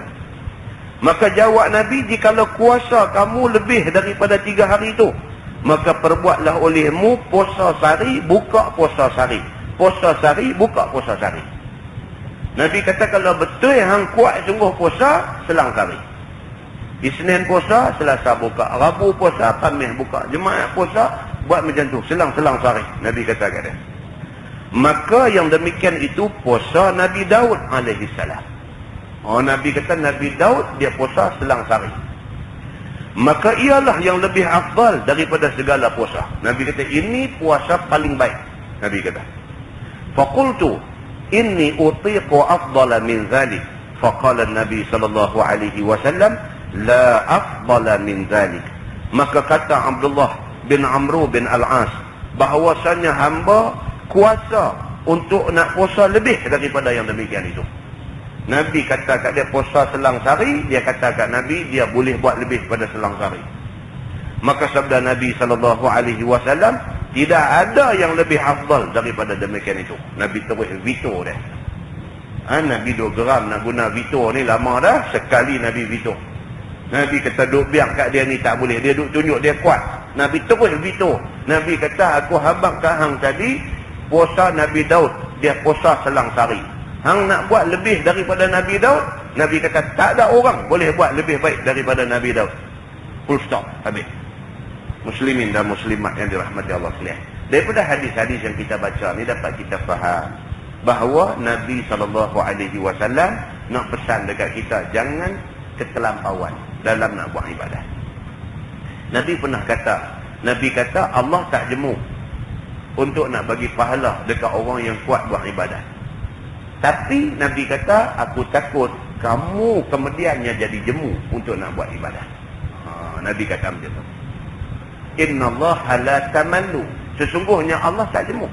Maka jawab Nabi, jikalau kuasa kamu lebih daripada 3 hari itu, maka perbuatlah olehmu puasa sehari, buka puasa sehari. Puasa sehari, buka puasa sehari. Nabi kata kalau betul hang kuat sungguh puasa, selang sehari. Isnin puasa, Selasa buka. Rabu puasa, Khamis buka. Jumaat puasa, buat macam tu. Selang-selang sehari. Nabi kata kat dia. Maka yang demikian itu puasa Nabi Daud alaihi salam. Nabi kata Nabi Daud dia puasa selang sehari. Maka ialah yang lebih afdal daripada segala puasa. Nabi kata ini puasa paling baik. Nabi kata. Faqultu inni utiqu afdala min dhalik. Faqala Nabi sallallahu alaihi wasallam la afdala min dhalik. Maka kata Abdullah bin Amr bin Al-As, bahawasanya hamba kuasa untuk nak puasa lebih daripada yang demikian itu. Nabi kata kat dia puasa selang sehari, dia kata kat Nabi dia boleh buat lebih pada selang sehari. Maka sabda Nabi SAW, tidak ada yang lebih afdal daripada demikian itu. Nabi terus veto dia. Nabi duk geram nak guna veto ni lama dah, sekali Nabi veto. Nabi kata duk biar kat dia ni tak boleh, dia duk tunjuk dia kuat. Nabi terus veto. Nabi kata aku habang kat hang tadi, puasa Nabi Daud, dia puasa selang sehari. Hang nak buat lebih daripada Nabi Daud, Nabi kata tak ada orang boleh buat lebih baik daripada Nabi Daud. Full stop, habis. Muslimin dan muslimat yang dirahmati Allah sekalian. Daripada hadis-hadis yang kita baca ni dapat kita faham bahawa Nabi SAW nak pesan dekat kita jangan ketelampauan dalam nak buat ibadah. Nabi pernah kata, Nabi kata Allah tak jemu untuk nak bagi pahala dekat orang yang kuat buat ibadah. Tapi Nabi kata, aku takut kamu kemudiannya jadi jemu untuk nak buat ibadah. Nabi kata macam tu. Inna Allah la tamallu Sesungguhnya Allah tak jemu.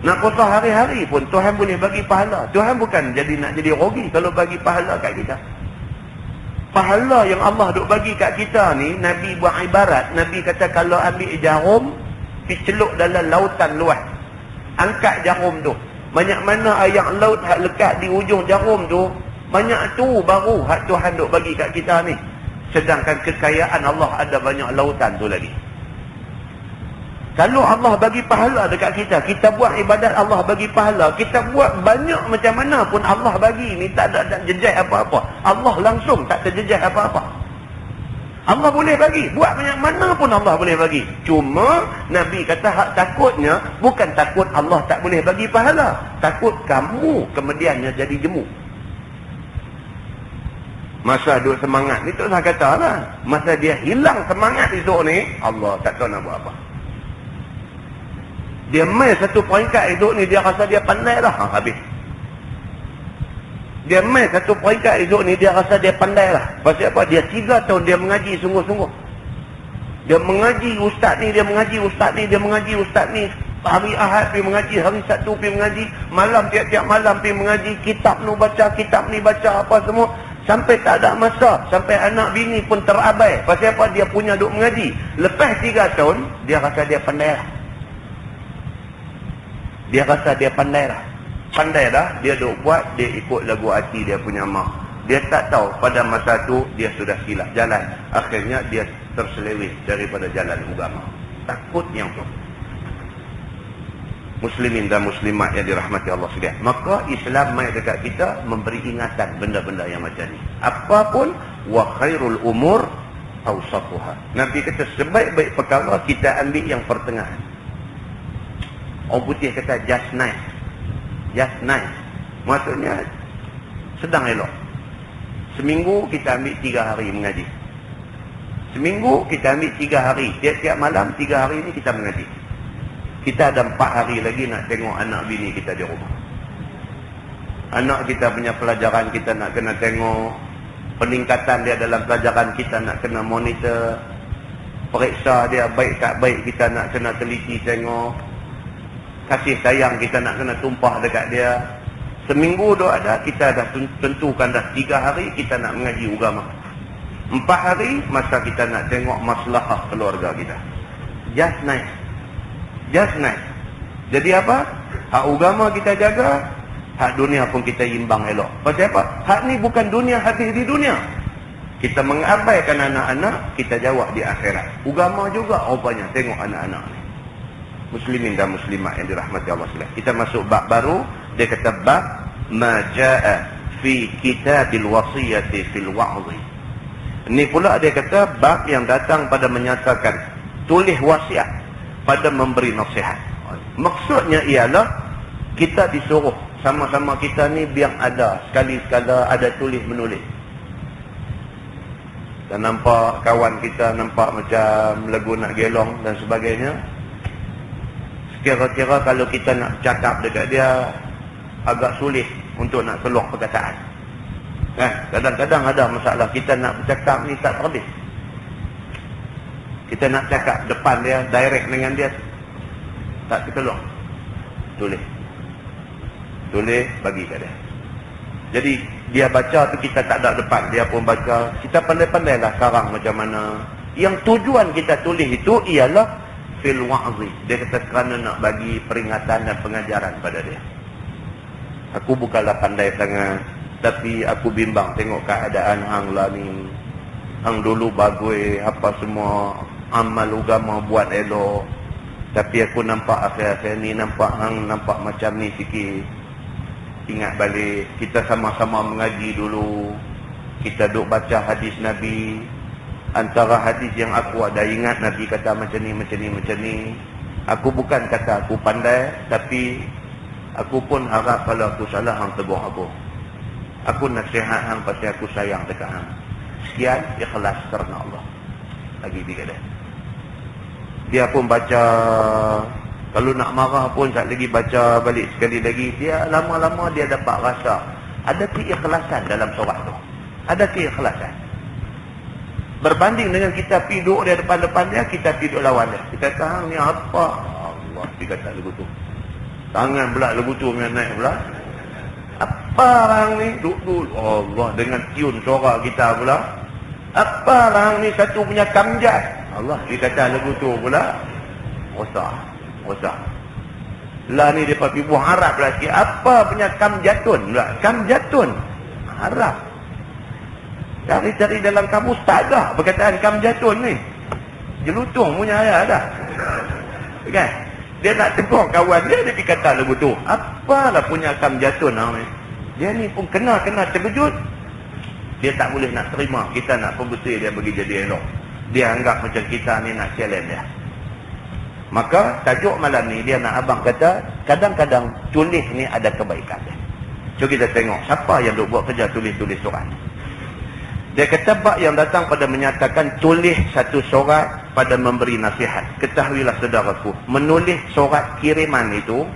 Nak puasa hari-hari pun Tuhan boleh bagi pahala. Tuhan bukan nak jadi rogi kalau bagi pahala kat kita. Pahala yang Allah duk bagi kat kita ni, Nabi buat ibarat. Nabi kata kalau ambil jarum, diceluk dalam lautan luas. Angkat jarum tu. Banyak mana air laut hak lekat di ujung jarum tu, banyak tu baru hak Tuhan duk bagi kat kita ni. Sedangkan kekayaan Allah ada banyak lautan tu lagi. Kalau Allah bagi pahala dekat kita, kita buat ibadat Allah bagi pahala, kita buat banyak macam mana pun Allah bagi ni tak ada jejak apa-apa. Allah langsung tak terjejak apa-apa. Allah boleh bagi, buat banyak mana pun Allah boleh bagi. Cuma Nabi kata hak takutnya bukan takut Allah tak boleh bagi pahala, takut kamu kemudiannya jadi jemu. Masa duk semangat ni tu saya kata lah, masa dia hilang semangat esok ni, Allah tak tahu nak buat apa. Dia main satu peringkat hidup ni, dia rasa dia pandai lah. Habis. Dia main satu peringkat hidup ni, dia rasa dia pandai lah. Pasal apa? Dia 3 tahun dia mengaji sungguh-sungguh. Dia mengaji ustaz ni, dia mengaji ustaz ni, dia mengaji ustaz ni. Hari Ahad pergi mengaji, hari Sabtu pergi mengaji, malam tiap-tiap malam pergi mengaji, kitab ni baca, kitab ni baca, apa semua. Sampai tak ada masa, sampai anak bini pun terabai. Pasal apa? Dia punya duk mengaji. Lepas 3 tahun, dia rasa dia pandai lah. Dia rasa dia pandai lah. Pandai dah, dia duk buat, dia ikut lagu hati dia punya mak. Dia tak tahu pada masa tu dia sudah silap jalan. Akhirnya dia terselewih daripada jalan agama. Takut yang tu. Muslimin dan muslimat yang dirahmati Allah sekalian. Maka Islam mai dekat kita memberi ingatan benda-benda yang macam ni. Apapun, wa khairul umur awsatuha. Nabi kata sebaik-baik perkara kita ambil yang pertengahan. Orang putih kata just nice. Just nice. Maksudnya sedang elok. Seminggu kita ambil 3 hari mengaji. Seminggu kita ambil 3 hari. Tiap-tiap malam 3 hari ni kita mengaji. Kita ada 4 hari lagi nak tengok anak bini kita di rumah. Anak kita punya pelajaran kita nak kena tengok. Peningkatan dia dalam pelajaran kita nak kena monitor. Periksa dia baik tak baik kita nak kena teliti tengok. Kasih sayang kita nak kena tumpah dekat dia. Seminggu dah ada, kita dah tentukan dah 3 hari kita nak mengaji agama. 4 hari masa kita nak tengok maslahah keluarga kita. Just nice. Just nice. Jadi apa? Hak agama kita jaga, hak dunia pun kita imbang elok. Pasal apa? Hak ni bukan dunia, habis di dunia. Kita mengabaikan anak-anak, kita jawab di akhirat. Agama juga rupanya tengok anak-anak ni. Muslimin dan muslimat yang dirahmati Allah sekalian. Kita masuk bab baru. Dia kata bab ma jaa fi kitabil wasiyati fil wa'zi. Ini pula dia kata bab yang datang pada menyatakan tulis wasiat pada memberi nasihat. Maksudnya ialah kita disuruh sama-sama kita ni biar ada sekali-sekala ada tulis menulis. Dan nampak kawan kita nampak macam lagu nak gelong dan sebagainya. Kira-kira kalau kita nak cakap dekat dia agak sulit untuk nak keluar perkataan. Kadang-kadang ada masalah kita nak bercakap ni tak habis. Kita nak cakap depan dia, direct dengan dia tak terkeluar. Tulis bagi kat dia. Jadi dia baca tu kita tak ada depan, dia pun baca. Kita pandai-pandailah sekarang macam mana. Yang tujuan kita tulis itu ialah fil wa'zi. Dia kata kerana nak bagi peringatan dan pengajaran pada dia. Aku bukanlah pandai sangat, tapi aku bimbang tengok keadaan hang lah ni. Hang dulu bagus apa semua, amal agama buat elok. Tapi aku nampak akhir-akhir ni nampak hang nampak macam ni sikit. Ingat balik, kita sama-sama mengaji dulu. Kita duk baca hadis Nabi. Antara hadis yang aku ada ingat Nabi kata macam ni, macam ni, macam ni. Aku bukan kata aku pandai, tapi aku pun harap kalau aku salah hang tegur aku. Aku nasihat hang pasal aku sayang dekat hang. Sekian, ikhlas kerana Allah. Lagi tiga dia. Dia pun baca, kalau nak marah pun tak lagi baca balik sekali lagi. Dia lama-lama dia dapat rasa ada keikhlasan dalam surat tu. Ada keikhlasan. Berbanding dengan kita pergi duduk dia depan-depan dia, kita pergi duduk lawan dia. Kita kata, hang ni apa? Allah, dia kata lagu tu. Tangan pula lagu tu punya naik pula. Apa orang ni? Duduk. Allah, dengan tiun suara kita pula. Apa orang ni satu punya kamjat? Allah, dia kata lagu tu pula. Rosak. Lah ni dia pergi buah Arab pula sikit. Apa punya kamjatun pula? Kamjatun. Arab. Cari-cari dalam kamus tak ada perkataan kamjatun ni. Jelutung punya ayat dah. Kan? Dia nak tegur kawan dia, dia kata lagu tu. Apalah punya kamjatun ni. Dia ni pun kena terkejut. Dia tak boleh nak terima kita nak pembetul dia bagi jadi elok. Dia anggap macam kita ni nak challenge dia. Maka tajuk malam ni dia nak abang kata, kadang-kadang tulis ni ada kebaikan dia. Cuba kita tengok siapa yang duk buat kerja tulis-tulis surat. Dia kata bab yang datang pada menyatakan tulis satu surat pada memberi nasihat. Ketahuilah saudaraku, menulis surat kiriman itu,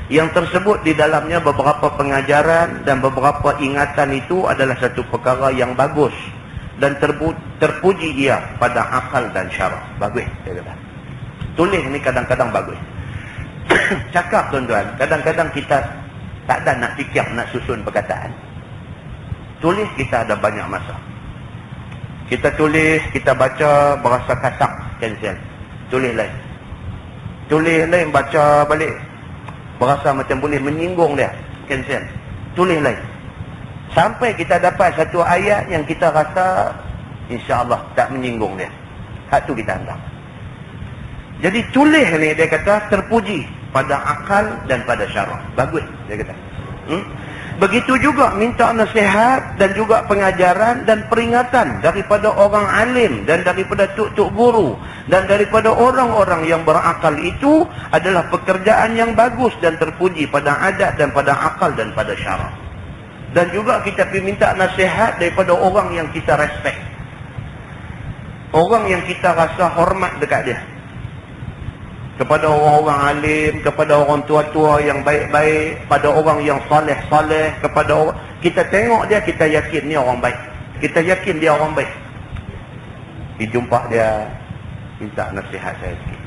yang tersebut di dalamnya beberapa pengajaran dan beberapa ingatan itu adalah satu perkara yang bagus. Dan terpuji ia pada akal dan syarah. Bagus, dia kata. Tulis ni kadang-kadang bagus. Cakap tuan-tuan, kadang-kadang kita tak ada nak fikir, nak susun perkataan. Tulis kita ada banyak masa. Kita tulis, kita baca, berasa kasak, cancel. Tulis lain, baca balik, berasa macam boleh menyinggung dia, cancel. Tulis lain. Sampai kita dapat satu ayat yang kita rasa insya-Allah tak menyinggung dia. Hak tu kita hantar. Jadi tulis ni dia kata terpuji pada akal dan pada syarah. Bagus dia kata. Begitu juga minta nasihat dan juga pengajaran dan peringatan daripada orang alim dan daripada tuk-tuk guru dan daripada orang-orang yang berakal itu adalah pekerjaan yang bagus dan terpuji pada adat dan pada akal dan pada syarah. Dan juga kita pergi minta nasihat daripada orang yang kita respect. Orang yang kita rasa hormat dekat dia. Kepada orang-orang alim, kepada orang tua-tua yang baik-baik, pada orang yang saleh-saleh, kepada orang, kita tengok dia, kita yakin ni orang baik. Kita yakin dia orang baik. Dijumpa dia, minta nasihat saya sikit.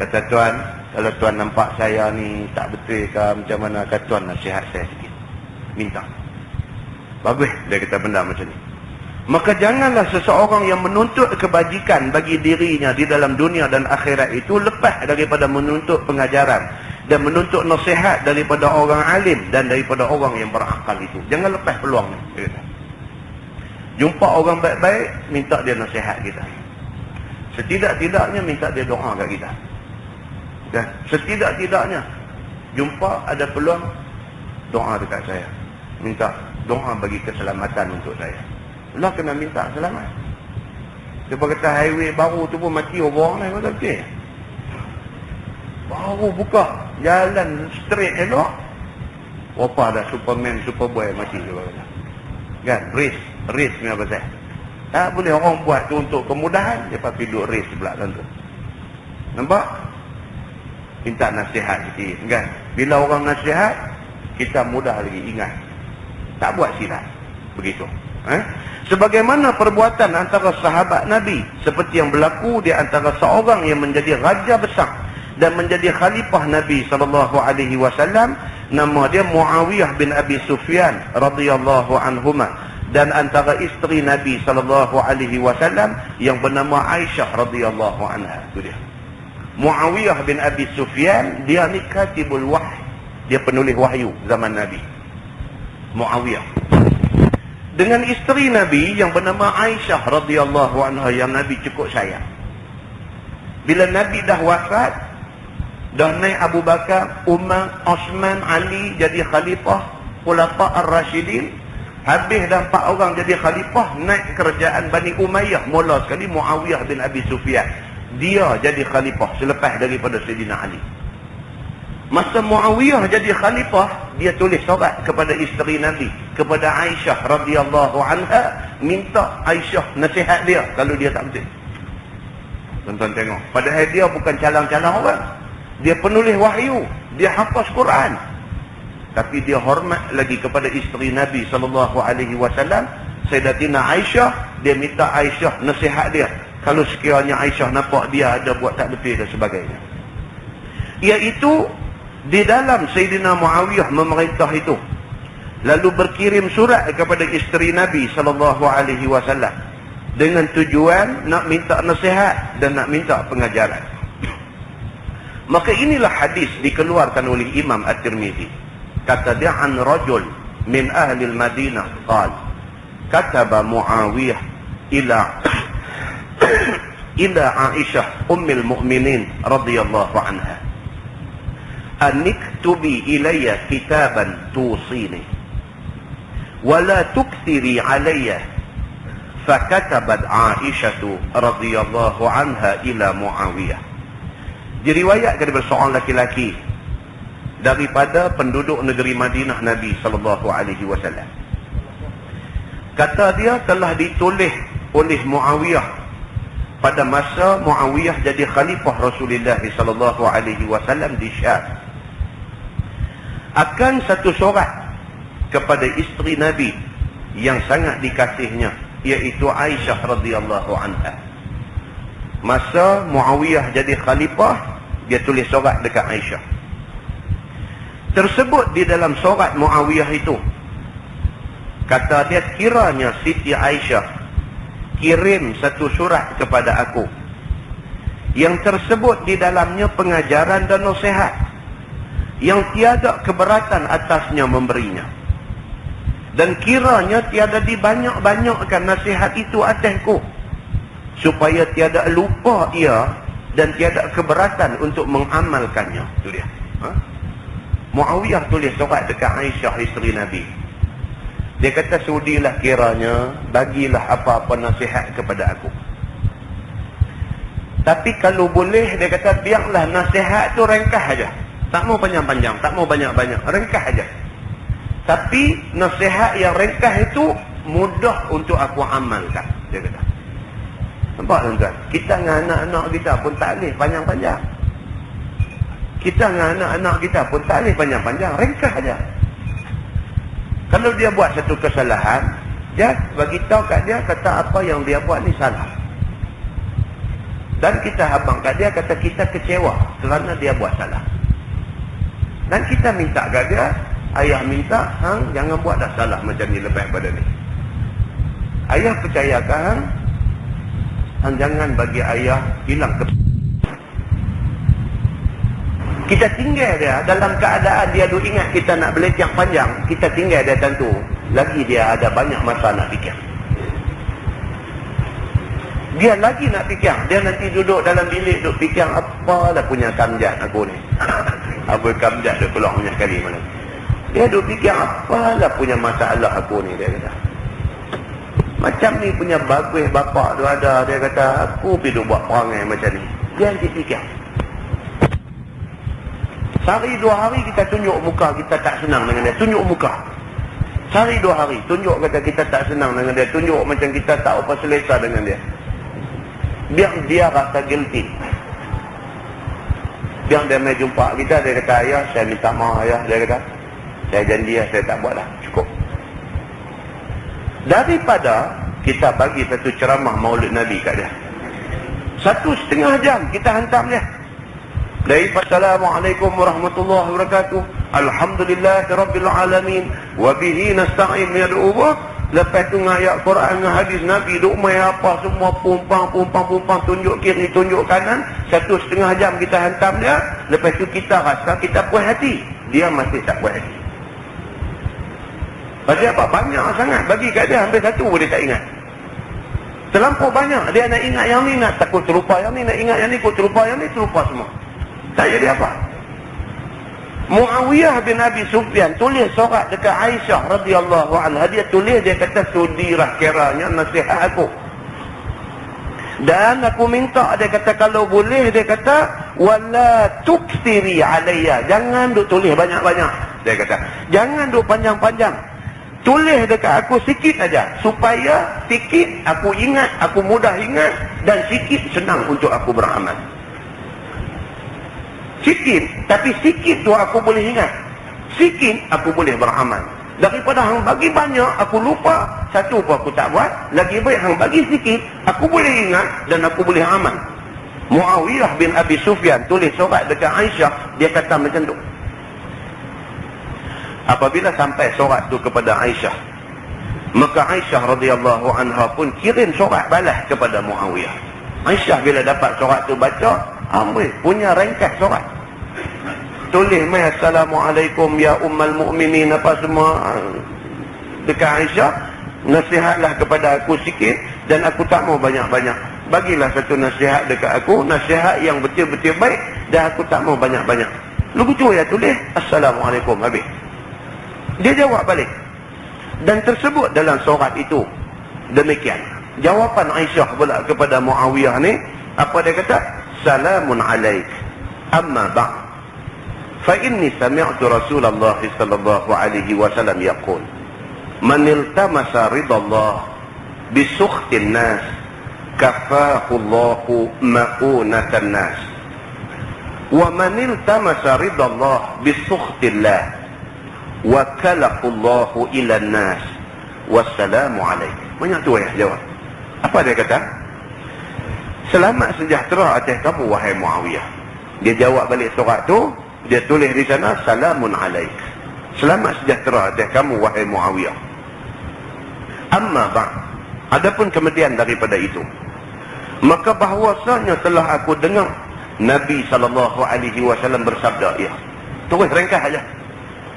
Kata tuan, kalau tuan nampak saya ni tak betul ke macam mana, kata tuan nasihat saya sikit. Minta. Bagus dia kata benda macam ni. Maka janganlah seseorang yang menuntut kebajikan bagi dirinya di dalam dunia dan akhirat itu lepas daripada menuntut pengajaran dan menuntut nasihat daripada orang alim dan daripada orang yang berakal itu. Jangan lepas peluang ni. Jumpa orang baik-baik, minta dia nasihat kita. Setidak-tidaknya minta dia doa kat kita. Dan setidak-tidaknya jumpa ada peluang, doa dekat saya. Minta doa bagi keselamatan untuk saya. Allah kena minta selamat. Dia kata highway baru tu pun mati orang ni, kata okey. Baru buka jalan straight elok. Apa dah Superman, Superboy mati dia kata. Kan race ni apa saya. Tak boleh orang buat tu untuk kemudahan, dia pergi duduk race pula tu. Nampak? Minta nasihat sikit kan. Bila orang nasihat, kita mudah lagi ingat. Tak buat silap. Begitu. Sebagaimana perbuatan antara sahabat Nabi seperti yang berlaku di antara seorang yang menjadi raja besar dan menjadi khalifah Nabi SAW, nama dia Muawiyah bin Abi Sufyan radhiyallahu anhuma, dan antara isteri Nabi SAW yang bernama Aisyah radhiyallahu anha. Itu dia. Muawiyah bin Abi Sufyan, dia ni katibul wahyi, dia penulis wahyu zaman Nabi. Muawiyah dengan isteri Nabi yang bernama Aisyah radhiyallahu anha yang Nabi cukup sayang. Bila Nabi dah wafat, dah naik Abu Bakar, Umar, Osman, Ali jadi khalifah, Khulafa ar-Rashidin. Habis dah 4 orang jadi khalifah, naik kerajaan Bani Umayyah. Mula sekali Muawiyah bin Abi Sufyan. Dia jadi khalifah selepas daripada Sayyidina Ali. Masa Muawiyah jadi khalifah, dia tulis surat kepada isteri Nabi, kepada Aisyah radhiyallahu anha, minta Aisyah nasihat dia kalau dia tak betul. Tuan-tuan tengok, padahal dia bukan calang-calang orang. Dia penulis wahyu, dia hafaz Quran. Tapi dia hormat lagi kepada isteri Nabi SAW Sayyidatina Aisyah, dia minta Aisyah nasihat dia kalau sekiranya Aisyah nampak dia ada buat tak betul dan sebagainya. Iaitu di dalam Sayyidina Muawiyah memerintah itu, lalu berkirim surat kepada isteri Nabi SAW dengan tujuan nak minta nasihat dan nak minta pengajaran. Maka inilah hadis dikeluarkan oleh Imam At-Tirmizi. Kata dia, an rajul min ahli al-Madinah qal kataba Muawiyah ila Aisyah ummul mu'minin radhiyallahu anha an iktubi ilayya kitaban tusini wa la tukthiri alayya, fakatabat Aisyah radhiyallahu anha ila Muawiyah. Diriwayatkan daripada seorang laki-laki daripada penduduk negeri Madinah Nabi SAW. Kata dia telah ditulis oleh Muawiyah pada masa Muawiyah jadi khalifah Rasulullah SAW di Syam, akan satu surat kepada isteri Nabi yang sangat dikasihnya, iaitu Aisyah radhiyallahu anha. Masa Muawiyah jadi khalifah, dia tulis surat dekat Aisyah. Tersebut di dalam surat Muawiyah itu, kata dia, kiranya Siti Aisyah kirim satu surat kepada aku yang tersebut di dalamnya pengajaran dan nasihat yang tiada keberatan atasnya memberinya, dan kiranya tiada dibanyak-banyakkan nasihat itu atasku, supaya tiada lupa ia dan tiada keberatan untuk mengamalkannya. Itu dia. Muawiyah tulis surat dekat Aisyah isteri Nabi. Dia kata, sudilah kiranya bagilah apa-apa nasihat kepada aku. Tapi kalau boleh, dia kata, biarlah nasihat tu ringkas aja. Tak mau panjang-panjang, tak mau banyak-banyak, ringkas aja. Tapi nasihat yang ringkas itu mudah untuk aku amalkan, dia kata. Nampak tuan-tuan? Kita dengan anak-anak kita pun tak boleh panjang-panjang. Kita dengan anak-anak kita pun tak boleh panjang-panjang, ringkas aja. Kalau dia buat satu kesalahan, dia bagi tahu kat dia, kata apa yang dia buat ni salah. Dan kita habang kat dia, kata kita kecewa kerana dia buat salah. Dan kita minta kat dia, ayah minta, hang jangan buat dah salah macam ni lepas pada ni. Ayah percayakan, hang jangan bagi ayah hilang kita tinggal dia dalam keadaan dia duk ingat kita nak belecak panjang, kita tinggal dia tentu lagi dia ada banyak masa nak fikir. Dia lagi nak fikir, dia nanti duduk dalam bilik duk fikir, apalah punya kamjat aku ni. Apa kamjat dia keluar punya sekali mana. Dia duk fikir, apalah punya masalah aku ni, dia kata. Macam ni punya bagus bapak tu ada, dia kata, aku pergi duk buat perangai macam ni. Dia nanti fikir. Sehari 2 hari kita tunjuk muka kita tak senang dengan dia, tunjuk muka. Sehari 2 hari tunjuk kata kita tak senang dengan dia, tunjuk macam kita tak apa selesa dengan dia. Biar dia rasa guilty. Biar dia mai jumpa kita, dia kata, ayah saya minta maaf ayah, dia kata, saya janji saya tak buat dah, cukup. Daripada kita bagi satu ceramah Maulid Nabi kat dia, 1,5 jam kita hantam dia. Assalamualaikum warahmatullahi wabarakatuh. Alhamdulillahirabbil alamin wa bihi nasta'in min al-umur. Lepas tu ngayat Quran dengan hadis Nabi, duk mai apa semua pumpang tunjuk kiri tunjuk kanan, 1,5 jam kita hantam dia. Lepas tu kita rasa kita puas hati, dia masih tak puas hati. Pasal apa? Banyak sangat bagi kat dia, hampir satu pun dia tak ingat. Terlampau banyak, dia nak ingat yang ni, nak takut terlupa yang ni, nak ingat yang ni, takut terlupa yang ni, terlupa semua. Tak jadi apa. Muawiyah bin Abi Sufyan tulis surat dekat Aisyah radhiyallahu anha. Dia tulis, dia kata, sudirah kiranya nasihat aku. Dan aku minta, dia kata, kalau boleh, dia kata, wala tukthiri alayya. Jangan duk tulis banyak-banyak. Dia kata, jangan duk panjang-panjang. Tulis dekat aku sikit aja, supaya sikit aku ingat, aku mudah ingat, dan sikit senang untuk aku beramal. Sikit, tapi sikit tu aku boleh ingat. Sikit aku boleh beramal. Daripada hang bagi banyak, aku lupa, satu pun aku tak buat. Lagi baik hang bagi sikit, aku boleh ingat dan aku boleh aman. Muawiyah bin Abi Sufyan tulis surat dekat Aisyah, dia kata macam tu. Apabila sampai surat tu kepada Aisyah, maka Aisyah radhiyallahu anha pun kirim surat balas kepada Muawiyah. Aisyah bila dapat surat tu baca, ambil punya ringkas surat. Tulis mai assalamualaikum ya ummul mukminin apa semua dekat Aisyah, nasihatlah kepada aku sikit dan aku tak mau banyak-banyak. Bagilah satu nasihat dekat aku, nasihat yang betul-betul baik dan aku tak mau banyak-banyak. Lugu tu ya tulis assalamualaikum habis. Dia jawab balik. Dan tersebut dalam surat itu demikian. Jawapan Aisyah pula kepada Muawiyah ni, apa dia kata? Salamun alaik. Amma ba'd. Fa inni sami'tu Rasulullah sallallahu alaihi wasallam yaqul, man iltamasa ridallah bi sukhtin nas kafahu Allahu ma'unatan nas. Wa man iltamasa ridallah bi sukhtillah wakalahu Allahu ila nas. Wassalamu alaikum. Banyak tu ya jawab. Apa dia kata? Selamat sejahtera atas kamu wahai Muawiyah. Dia jawab balik surat tu, dia tulis di sana salamun alaik. Selamat sejahtera atas kamu wahai Muawiyah. Amma ba'd. Adapun kemudian daripada itu, maka bahawasanya telah aku dengar Nabi sallallahu alaihi wasallam bersabda, ya. Terus ringkas aja.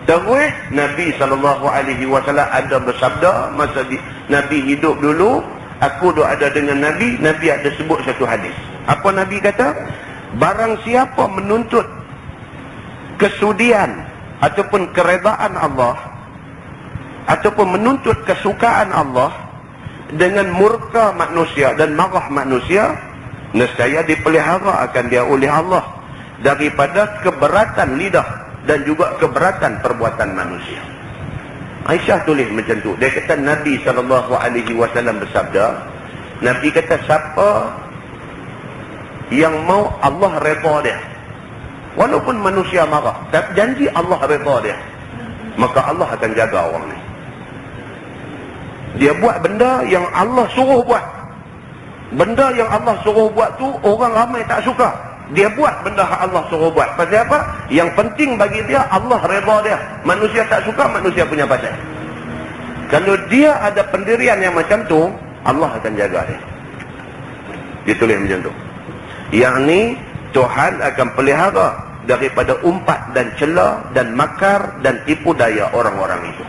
Terus Nabi sallallahu alaihi wasallam ada bersabda masa Nabi hidup dulu, aku duk ada dengan Nabi, Nabi ada sebut satu hadis. Apa Nabi kata? Barang siapa menuntut kesudian ataupun keredaan Allah ataupun menuntut kesukaan Allah dengan murka manusia dan marah manusia, nescaya dipelihara akan dia oleh Allah daripada keberatan lidah dan juga keberatan perbuatan manusia. Aisyah tulis macam tu. Dia kata Nabi SAW bersabda, Nabi kata siapa yang mau Allah redha dia, walaupun manusia marah, tapi janji Allah redha dia, maka Allah akan jaga orang ni. Dia buat benda yang Allah suruh buat. Benda yang Allah suruh buat tu orang ramai tak suka. Dia buat benda yang Allah suruh buat. Pasal apa? Yang penting bagi dia Allah redha dia. Manusia tak suka, manusia punya pasal. Kalau dia ada pendirian yang macam tu, Allah akan jaga dia. Dia tulis macam tu. Yang ni Tuhan akan pelihara daripada umpat dan celah dan makar dan tipu daya orang-orang itu.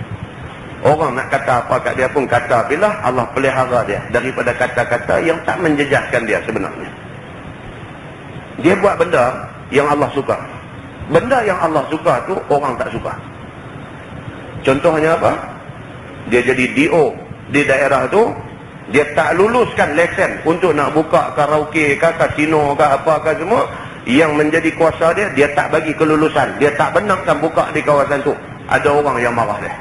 Orang nak kata apa kat dia pun kata, bila Allah pelihara dia daripada kata-kata yang tak menjejaskan dia sebenarnya. Dia buat benda yang Allah suka. Benda yang Allah suka tu orang tak suka. Contohnya apa? Dia jadi DO di daerah tu, dia tak luluskan lesen untuk nak buka karaoke ke kasino ke apa ke semua. Yang menjadi kuasa dia, dia tak bagi kelulusan. Dia tak benarkan buka di kawasan tu. Ada orang yang marah dia.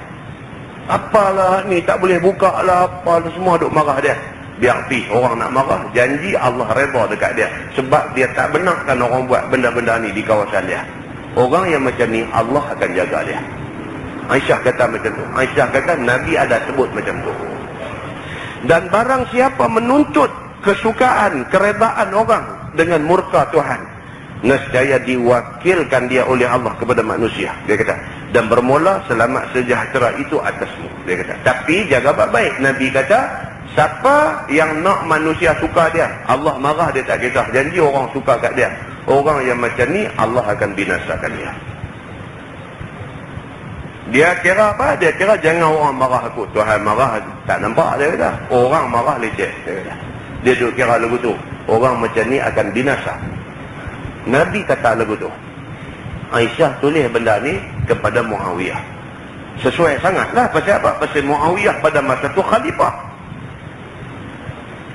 Apalah ni, tak boleh buka lah, apa semua duk marah dia. Biar pi orang nak marah, janji Allah redha dekat dia. Sebab dia tak benarkan orang buat benda-benda ni di kawasan dia. Orang yang macam ni Allah akan jaga dia. Aisyah kata macam tu. Aisyah kata Nabi ada sebut macam tu. Dan barang siapa menuntut kesukaan, keredaan orang dengan murka Tuhan, nescaya diwakilkan dia oleh Allah kepada manusia. Dia kata, dan bermula selamat sejahtera itu atasmu. Dia kata, tapi jaga baik-baik. Nabi kata, siapa yang nak manusia suka dia, Allah marah dia tak kisah. Janji orang suka kat dia. Orang yang macam ni Allah akan binasakan dia. Dia kira apa? Dia kira jangan orang marah aku. Tuhan marah tak nampak, dia kata. Orang marah leceh, dia kata. Dia duk kira lagu tu, orang macam ni akan binasa. Nabi kata lagu tu. Aisyah tulis benda ni kepada Muawiyah. Sesuai sangatlah. Pasal apa? Pasal Muawiyah pada masa tu khalifah.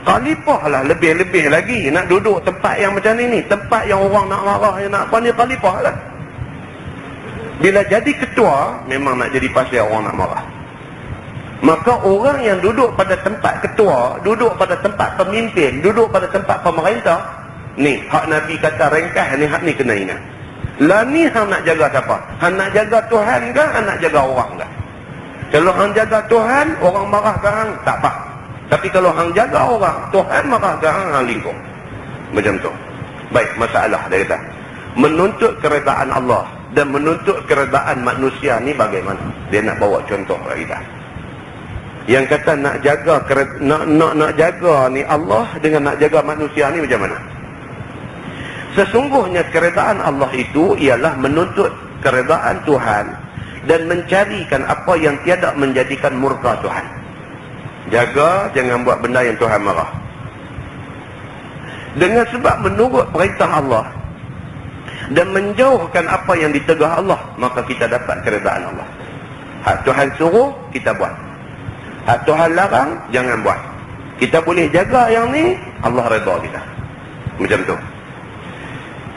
Khalifah lah lebih-lebih lagi nak duduk tempat yang macam ni. Tempat yang orang nak marah, yang nak apa ni, khalifah lah. Bila jadi ketua, memang nak jadi pasal orang nak marah. Maka orang yang duduk pada tempat ketua, duduk pada tempat pemimpin, duduk pada tempat pemerintah, ni hak Nabi kata ringkas ni, hak ni kena ingat. Lah ni hang nak jaga siapa? Hang nak jaga Tuhan ke? Hang nak jaga orang ke? Kalau hang jaga Tuhan, orang marah ke hang, tak apa. Tapi kalau hang jaga orang, Tuhan marah ke hang, hang lingkup. Macam tu. Baik, masalah dia kata. Menuntut keredaan Allah dan menuntut keredaan manusia ni bagaimana? Dia nak bawa contoh kat kita. Yang kata nak jaga nak jaga ni Allah dengan nak jaga manusia ni macam mana? Sesungguhnya keredaan Allah itu ialah menuntut keredaan Tuhan dan mencarikan apa yang tiada menjadikan murka Tuhan. Jaga jangan buat benda yang Tuhan marah. Dengan sebab menurut perintah Allah dan menjauhkan apa yang ditegah Allah, maka kita dapat keredaan Allah. Hak Tuhan suruh, kita buat. Hak Tuhan larang, jangan buat. Kita boleh jaga yang ni, Allah redha kita. Macam tu.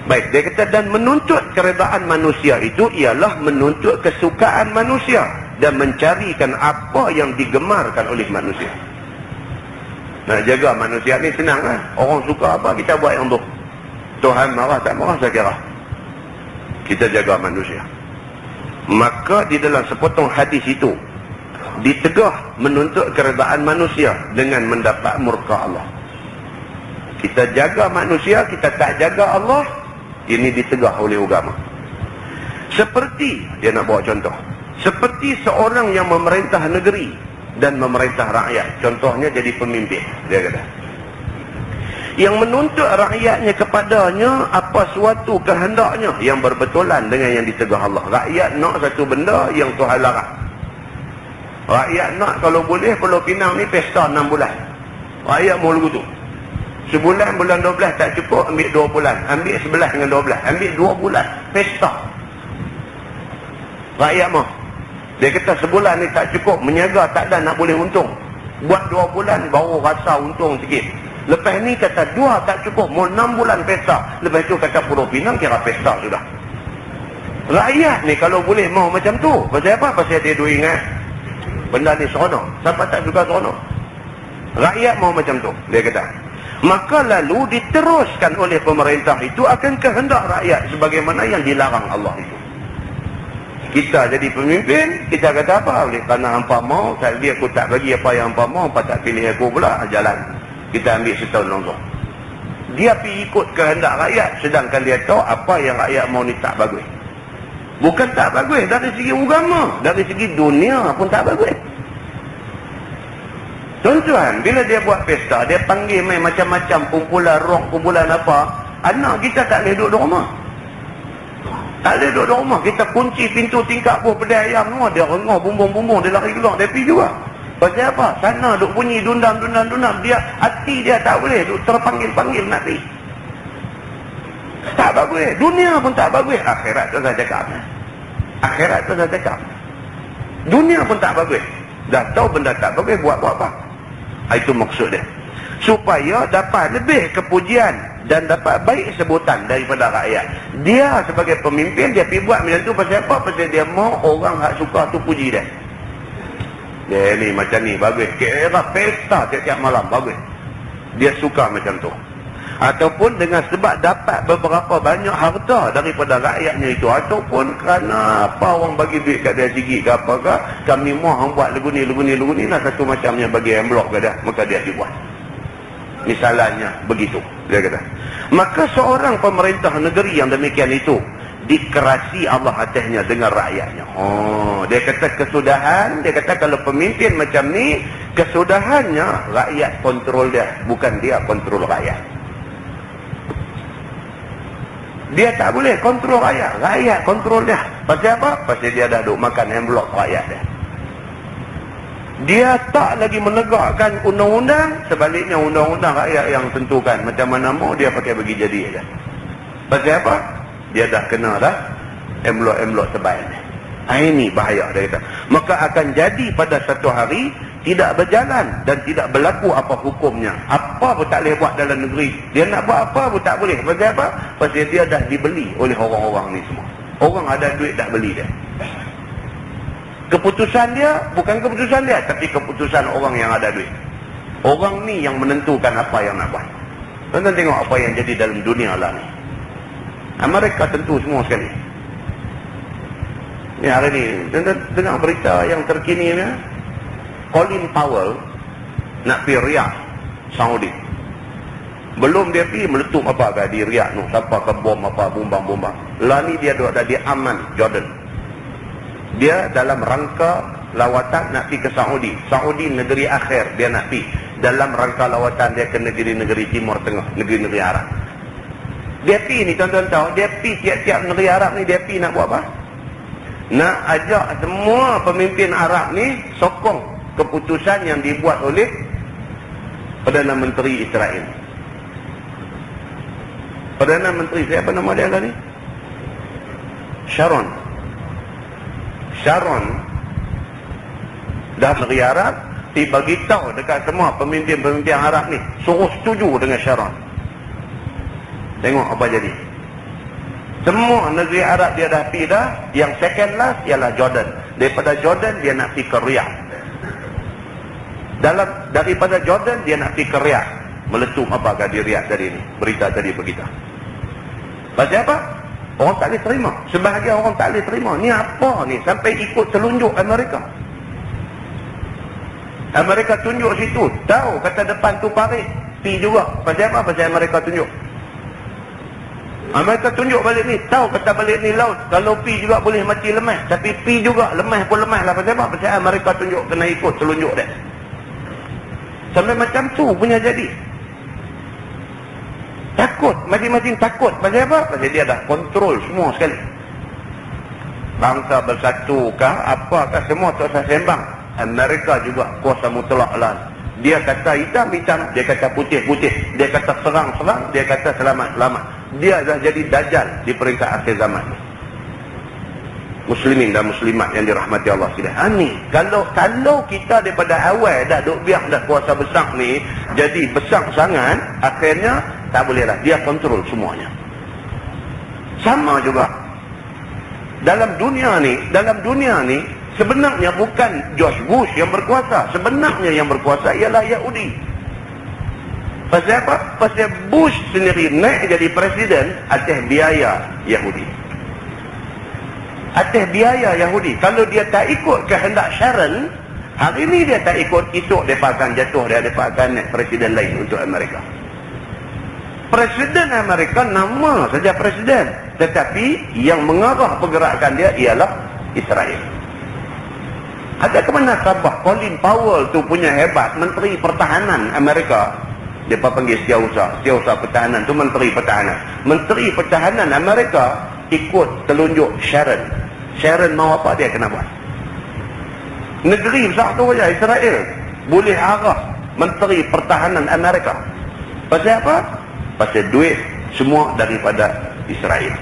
Baik, dia kata dan menuntut keredaan manusia itu ialah menuntut kesukaan manusia dan mencarikan apa yang digemarkan oleh manusia. Nak jaga manusia ni senang lah. Orang suka apa, kita buat yang tu. Tuhan marah tak marah, saya kira. Kita jaga manusia. Maka di dalam sepotong hadis itu, ditegah menuntut keredaan manusia dengan mendapat murka Allah. Kita jaga manusia, kita tak jaga Allah, ini ditegah oleh agama. Seperti, dia nak bawa contoh, seperti seorang yang memerintah negeri dan memerintah rakyat. Contohnya jadi pemimpin, dia kata. Yang menuntut rakyatnya kepadanya apa suatu kehendaknya yang berbetulan dengan yang ditegah Allah. Rakyat nak satu benda yang Tuhan larang. Rakyat nak kalau boleh Pulau Pinang ni pesta 6 bulan. Rakyat mau lagu tu. Sebulan, bulan 12 tak cukup, ambil 2 bulan. Ambil 11 dengan 12. Ambil 2 bulan. Pesta. Rakyat mau. Dia kata sebulan ni tak cukup, meniaga tak ada nak boleh untung. Buat 2 bulan baru rasa untung sikit. Lepas ni kata 2 tak cukup, mau 6 bulan pesta. Lepas tu kata Pulau Pinang kira pesta sudah. Rakyat ni kalau boleh mau macam tu. Pasal apa? Pasal dia duk ingat benda ni seronok. Siapa tak suka seronok? Rakyat mau macam tu, dia kata. Maka lalu diteruskan oleh pemerintah itu akan kehendak rakyat sebagaimana yang dilarang Allah itu. Kita jadi pemimpin, kita kata apa? Oleh kerana hampa mau, dia aku tak bagi apa yang hampa mau, hampa tak pilih aku pula, jalan. Kita ambil setahun langsung. Dia pergi ikut kehendak rakyat, sedangkan dia tahu apa yang rakyat mau ni tak bagus. Bukan tak bagus dari segi agama, dari segi dunia pun tak bagus. Tuan-tuan, bila dia buat pesta, dia panggil main macam-macam kumpulan rock, kumpulan apa, anak kita tak boleh duduk di rumah. Tak boleh duduk di rumah. Kita kunci pintu tingkap buah pedai ayam semua, dia rengah bumbung-bumbung, dia lari keluar, dia pergi juga. Pasal apa? Sana duk bunyi dundam, dia hati dia tak boleh, duk terpanggil-panggil nak pergi. Tak bagus. Dunia pun tak bagus. Akhirat tu saya cakap. Akhirat tu saya cakap. Dunia pun tak bagus. Dah tahu benda tak bagus, buat apa? Itu maksud dia. Supaya dapat lebih kepujian dan dapat baik sebutan daripada rakyat. Dia sebagai pemimpin, dia pergi buat macam tu pasal apa? Pasal dia mau orang hak suka tu puji dia. Dia ni macam ni, bagus. Kira pesta tiap-tiap malam, bagus. Dia suka macam tu. Ataupun dengan sebab dapat beberapa banyak harta daripada rakyatnya itu, ataupun kerana apa orang bagi duit kat dia sikit ke apakah, kami mahu buat lagu ni lah satu macamnya bagi envelope ke dia, maka dia dibuat. Misalnya begitu, dia kata. Maka seorang pemerintah negeri yang demikian itu dikerasi Allah atasnya dengan rakyatnya. Dia kata kesudahan, dia kata kalau pemimpin macam ni, kesudahannya rakyat kontrol dia, bukan dia kontrol rakyat. Dia tak boleh kontrol rakyat, rakyat kontrol dia. Pasal apa? Pasal dia dah duk makan envelope rakyat dia. Dia tak lagi menegakkan undang-undang, sebaliknya undang-undang rakyat yang tentukan macam mana mau dia pakai bagi jadi aja. Pasal apa? Dia dah kena dah envelope tebal dia. Ini bahaya, dia kata. Maka akan jadi pada satu hari tidak berjalan dan tidak berlaku apa hukumnya. Apa pun tak boleh buat dalam negeri. Dia nak buat apa pun tak boleh. Pasal apa? Pasal dia dah dibeli oleh orang-orang ni semua. Orang ada duit dah beli dia. Keputusan dia bukan keputusan dia, tapi keputusan orang yang ada duit. Orang ni yang menentukan apa yang nak buat. Tuan-tuan tengok apa yang jadi dalam dunia lah ni. Mereka tentu semua sekali. Ni hari ni, dengar berita yang terkini ni, Colin Powell nak pergi Riyadh, Saudi. Belum dia pergi meletup apa ke di Riyadh tu, sampai ke bom apa, bombang-bombang. Lah ni dia duduk di Amman, Jordan. Dia dalam rangka lawatan nak pergi ke Saudi. Saudi negeri akhir dia nak pergi. Dalam rangka lawatan dia ke negeri-negeri Timur Tengah, negeri-negeri Arab. Dia pergi ni tuan-tuan tahu, dia pergi tiap-tiap negeri Arab ni, dia pergi nak buat apa? Nak ajak semua pemimpin Arab ni sokong keputusan yang dibuat oleh Perdana Menteri Israel. Perdana Menteri, siapa nama dia tadi? Sharon dah negeri Arab dibagi tahu dekat semua pemimpin-pemimpin Arab ni suruh setuju dengan Sharon. Tengok apa jadi. Semua negeri Arab dia dah pergi dah. Yang second last ialah Jordan. Daripada Jordan dia nak pergi ke Riyadh. Daripada Jordan dia nak pergi ke Riyadh. Meletup apakah di Riyadh tadi ni. Berita tadi berita. Pasal apa? Orang tak boleh terima. Sebahagian orang tak boleh terima. Ni apa ni? Sampai ikut telunjuk Amerika. Amerika tunjuk situ. Tahu kata depan tu parit. Pi juga. Pasal apa? Pasal Amerika tunjuk. Amerika tunjuk balik ni. Tahu kata balik ni laut. Kalau pi juga boleh mati lemah. Tapi pi juga lemah pun lemah lah. Pasal apa? Pasal Amerika tunjuk kena ikut telunjuk dia. Sampai macam tu punya jadi. Takut. Masing-masing takut. Pasal apa? Pasal dia dah kontrol semua sekali. Bangsa bersatukah? Apakah semua tak usah sembang. Amerika juga kuasa mutlak lah. Dia kata hitam-hitam, dia kata putih-putih. Dia kata serang-serang, dia kata selamat-selamat. Dia dah jadi dajjal di peringkat akhir zaman. Muslimin dan muslimat yang dirahmati Allah sekalian. Ni kalau kita daripada awal dah duk biar dah kuasa besar ni jadi besar sangat, akhirnya tak boleh lah. Dia kontrol semuanya. Sama juga dalam dunia ni sebenarnya bukan George Bush yang berkuasa. Sebenarnya yang berkuasa ialah Yahudi. Pasal apa? Pasal Bush sendiri naik jadi presiden atas biaya Yahudi. Atas biaya Yahudi. Kalau dia tak ikut kehendak Sharon, hari ini dia tak ikut, esok dia akan jatuh, dia akan naik presiden lain untuk Amerika. Presiden Amerika nama saja presiden, tetapi yang mengarah pergerakan dia ialah Israel. Ada ke mana Sabah Colin Powell tu punya hebat, Menteri Pertahanan Amerika. Dia panggil setiausaha pertahanan tu Menteri Pertahanan. Menteri Pertahanan Amerika ikut telunjuk Sharon. Sharon mau apa dia kena buat. Negeri besar tu saja Israel boleh arah Menteri Pertahanan Amerika. Pasal apa? Pasal duit semua daripada Israel.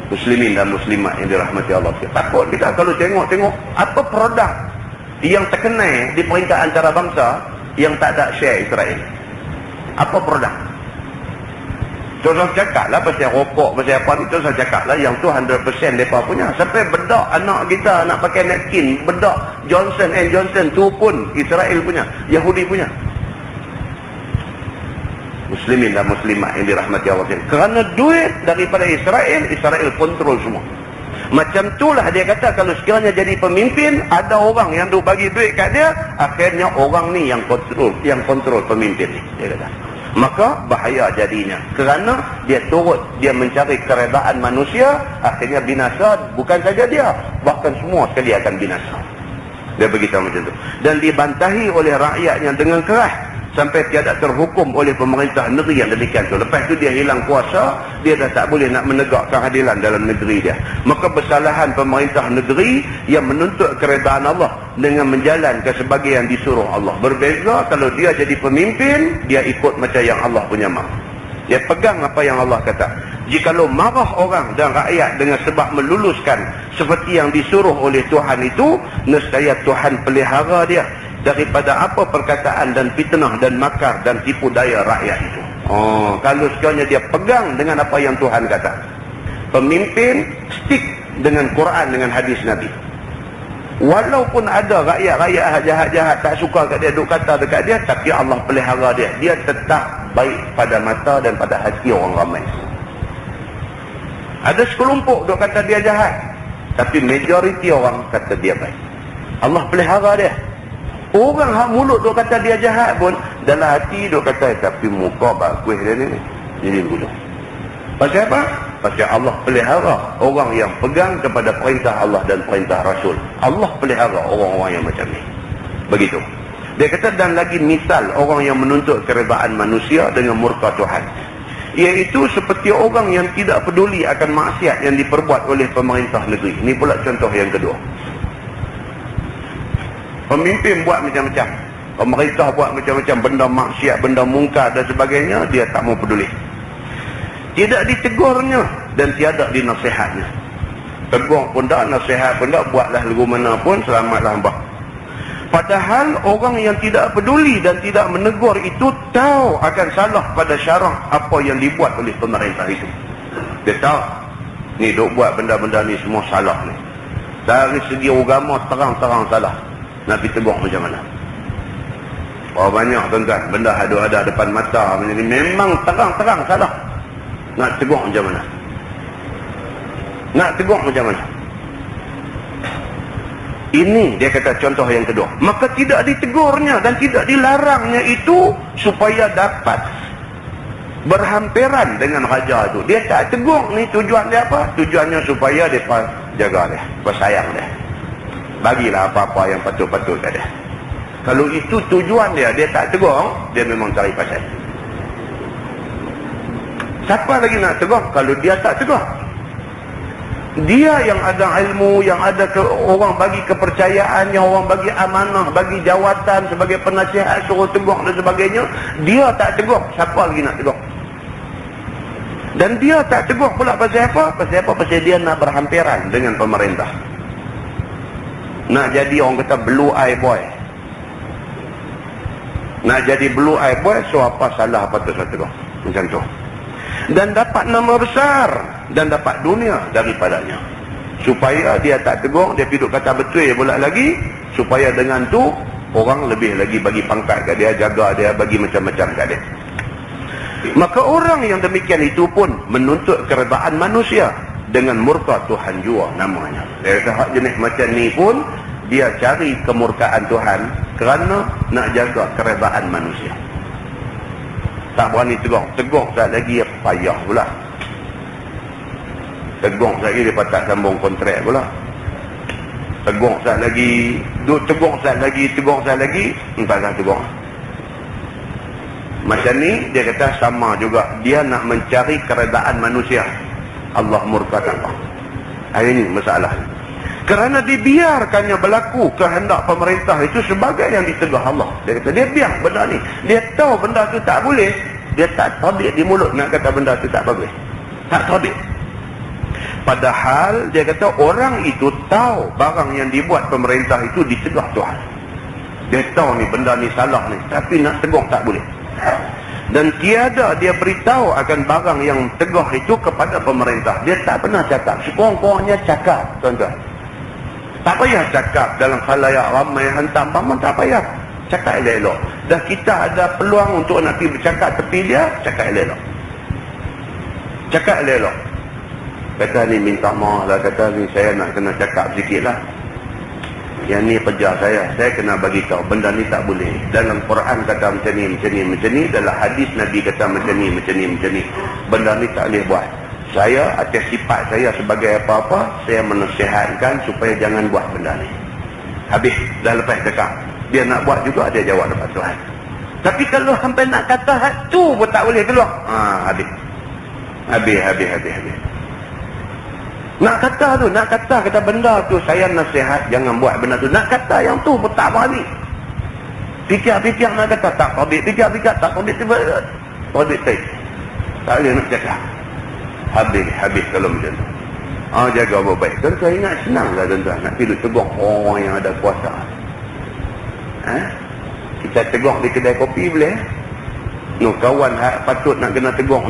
Muslimin dan muslimat yang dirahmati Allah. Takut kita kalau tengok apa produk yang terkenal di peringkat antarabangsa yang tak ada share Israel. Apa produk? Contoh cakap lah pasal rokok, pasal apa ni, contoh cakap lah yang tu 100% mereka punya. Sampai bedak anak kita nak pakai napkin, bedak Johnson & Johnson tu pun Israel punya, Yahudi punya. Muslimin dan muslimat yang dirahmati Allah. Kerana duit daripada Israel kontrol semua. Macam itulah dia kata kalau sekiranya jadi pemimpin, ada orang yang duk bagi duit kat dia, akhirnya orang ni yang kontrol pemimpin ni. Dia kata. Maka bahaya jadinya. Kerana dia mencari keredaan manusia, akhirnya binasa bukan saja dia, bahkan semua sekali akan binasa. Dia beritahu macam tu. Dan dibantahi oleh rakyatnya dengan keras. Sampai tiada terhukum oleh pemerintah negeri yang demikian tu. Lepas tu dia hilang kuasa, dia dah tak boleh nak menegak keadilan dalam negeri dia. Maka kesalahan pemerintah negeri yang menuntut keredaan Allah dengan menjalankan sebagai yang disuruh Allah. Berbeza kalau dia jadi pemimpin, dia ikut macam yang Allah punya mahu. Dia pegang apa yang Allah kata. Jikalau marah orang dan rakyat dengan sebab meluluskan seperti yang disuruh oleh Tuhan itu, nescaya Tuhan pelihara dia daripada apa perkataan dan fitnah dan makar dan tipu daya rakyat itu. Kalau sekiranya dia pegang dengan apa yang Tuhan kata, pemimpin stick dengan Quran, dengan hadis Nabi. Walaupun ada rakyat-rakyat jahat-jahat tak suka kat dia, duk kata dekat dia, tapi Allah pelihara dia. Dia tetap baik pada mata dan pada hati orang ramai. Ada sekelompok duk kata dia jahat, Tapi majoriti orang kata dia baik. Allah pelihara dia. Orang hak mulut duk kata dia jahat pun, dalam hati duk kata tapi muka bagus dia ni. Jadi begitu. Pasal apa? Pasal Allah pelihara orang yang pegang kepada perintah Allah dan perintah Rasul. Allah pelihara orang-orang yang macam ni. Begitu. Dia kata, dan lagi misal orang yang menuntut keredaan manusia dengan murka Tuhan. Iaitu seperti orang yang tidak peduli akan maksiat yang diperbuat oleh pemerintah negeri. Ini pula contoh yang kedua. Pemimpin buat macam-macam. Pemerintah buat macam-macam. Benda maksiat, benda mungkar dan sebagainya, dia tak mau peduli. Tidak ditegurnya dan tiada dinasihatnya. Tegur pun tak, nasihat pun tak, buatlah lagu mana pun, selamatlah hamba. Padahal orang yang tidak peduli dan tidak menegur itu tahu akan salah pada syarak apa yang dibuat oleh pemerintah itu. Dia tahu, ni duk buat benda-benda ni semua salah ni. Dari segi agama terang-terang salah. Nak ditegur macam mana? Oh banyak tuan-tuan, benda ada depan mata ni memang terang-terang salah. Nak tegur macam mana? Nak tegur macam mana? Ini dia kata contoh yang kedua. Maka tidak ditegurnya dan tidak dilarangnya itu supaya dapat berhampiran dengan raja itu. Dia tak tegur ni, tujuan dia apa? Tujuannya supaya dia jaga dia, bersayang dia. Bagilah apa-apa yang patut-patut dia. Kalau itu tujuan dia tak tegur, dia memang cari pasal. Siapa lagi nak tegur kalau dia tak tegur? Dia yang ada ilmu, yang ada orang bagi kepercayaan, yang orang bagi amanah, bagi jawatan sebagai penasihat, suruh tegur dan sebagainya, dia tak tegur, siapa lagi nak tegur? Dan dia tak tegur pula pasal apa? Pasal dia nak berhampiran dengan pemerintah. Nak jadi orang kata blue eye boy. Nak jadi blue eye boy, so apa salah patut saya tegur? Macam tu. Dan dapat nama besar dan dapat dunia daripadanya. Supaya dia tak tegur, dia duduk kata betul pula lagi, supaya dengan tu orang lebih lagi bagi pangkat kat dia, jaga dia, bagi macam-macam kat dia. Maka orang yang demikian itu pun menuntut keredaan manusia dengan murka Tuhan jua namanya. Dia kata hak jenis macam ni pun dia cari kemurkaan Tuhan kerana nak jaga keredaan manusia. Tak berani tegur sekali lagi payah pula. Tegur sekali lagi dia tak sambung kontrak pula. Tegur sekali lagi, tegur sekali lagi, entahlah tegur. Macam ni dia kata sama juga, dia nak mencari keredaan manusia. Allah murka tanpa. Ini masalah. Kerana dibiarkannya berlaku kehendak pemerintah itu sebagai yang ditegah Allah. Dia kata dia biar benda ni. Dia tahu benda tu tak boleh. Dia tak tabik di mulut nak kata benda tu tak boleh. Tak tabik. Padahal dia kata orang itu tahu barang yang dibuat pemerintah itu ditegah Tuhan. Dia tahu ni benda ni salah ni. Tapi nak tegur tak boleh. Dan tiada dia beritahu akan barang yang tegah itu kepada pemerintah. Dia tak pernah cakap. Sekurang-kurangnya cakap, tuan-tuan. Tak payah cakap dalam khalayak ramai hantar paman, tak payah. Cakap elok-elok. Dah kita ada peluang untuk nak pergi bercakap tepi dia, cakap elok-elok. Cakap elok-elok. Kata ni minta maaf lah, kata ni saya nak kena cakap sikit lah. Yang ni kerja saya kena bagi tahu benda ni tak boleh. Dalam Quran kata macam ni. Dalam hadis Nabi kata macam ni. Benda ni tak boleh buat. Saya atas sifat saya sebagai apa-apa, saya menasihatkan supaya jangan buat benda ni. Habis, dah lepas cakap. Dia nak buat juga, dia jawab depan Tuhan. Tapi kalau sampai nak kata tu pun tak boleh keluar. Habis. Nak kata benda tu, saya nasihat jangan buat benda tu. Nak kata yang tu pun tak berani. Fikir nak kata, tak tabik. Fikir, tak tabik. Tabik. Tak boleh nak cakap. Habis kalau macam tu. Jaga baik-baik. Dan saya ingat senang lah tuan-tuan. Nak pergi tegur orang yang ada kuasa. Kita tegur di kedai kopi boleh. Kawan patut nak kena tegur.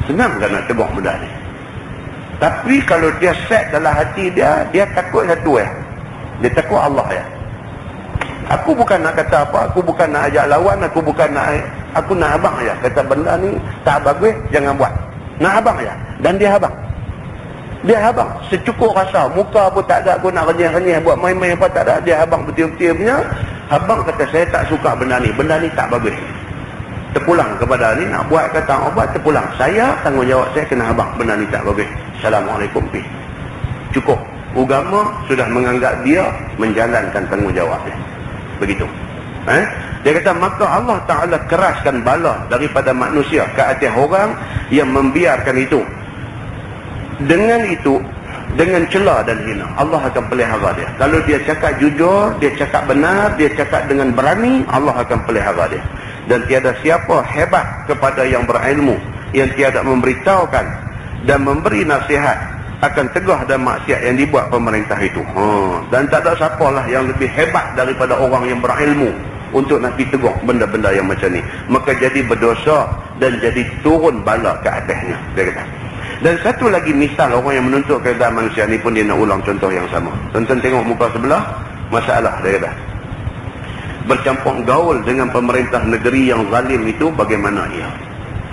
Senang kan nak tegur benda ni. Tapi kalau dia set dalam hati dia takut satu dia takut Allah ya. Aku bukan nak kata apa, aku bukan nak ajak lawan, aku nak abang ya. Kata benda ni tak bagus, jangan buat. Nak abang ya. Dan dia abang. Dia habang secukup rasa, muka pun tak ada, aku nak renyah-renyah buat main-main apa tak ada. Dia habang betul-betul punya. Habang kata, saya tak suka benda ni tak bagus. Terpulang kepada ni, nak buat kata obat, terpulang. Saya tanggungjawab saya kena habang, benda ni tak bagus. Assalamualaikum pi. Cukup. Agama sudah menganggap dia menjalankan tanggungjawab dia. Begitu. Dia kata, maka Allah Ta'ala keraskan bala daripada manusia ke atas orang yang membiarkan itu. Dengan itu, dengan celah dan hina, Allah akan pelihara dia. Kalau dia cakap jujur, dia cakap benar, dia cakap dengan berani, Allah akan pelihara dia. Dan tiada siapa hebat kepada yang berilmu, yang tiada memberitahukan dan memberi nasihat akan tegah dan maksiat yang dibuat pemerintah itu. Dan tak ada siapalah yang lebih hebat daripada orang yang berilmu untuk nak tegur benda-benda yang macam ni. Maka jadi berdosa dan jadi turun bala ke atasnya, dia kata. Dan satu lagi misal orang yang menuntut keadaan manusia ni pun dia nak ulang contoh yang sama. Tonton tengok muka sebelah, masalah dia kata. Bercampur gaul dengan pemerintah negeri yang zalim itu bagaimana ia?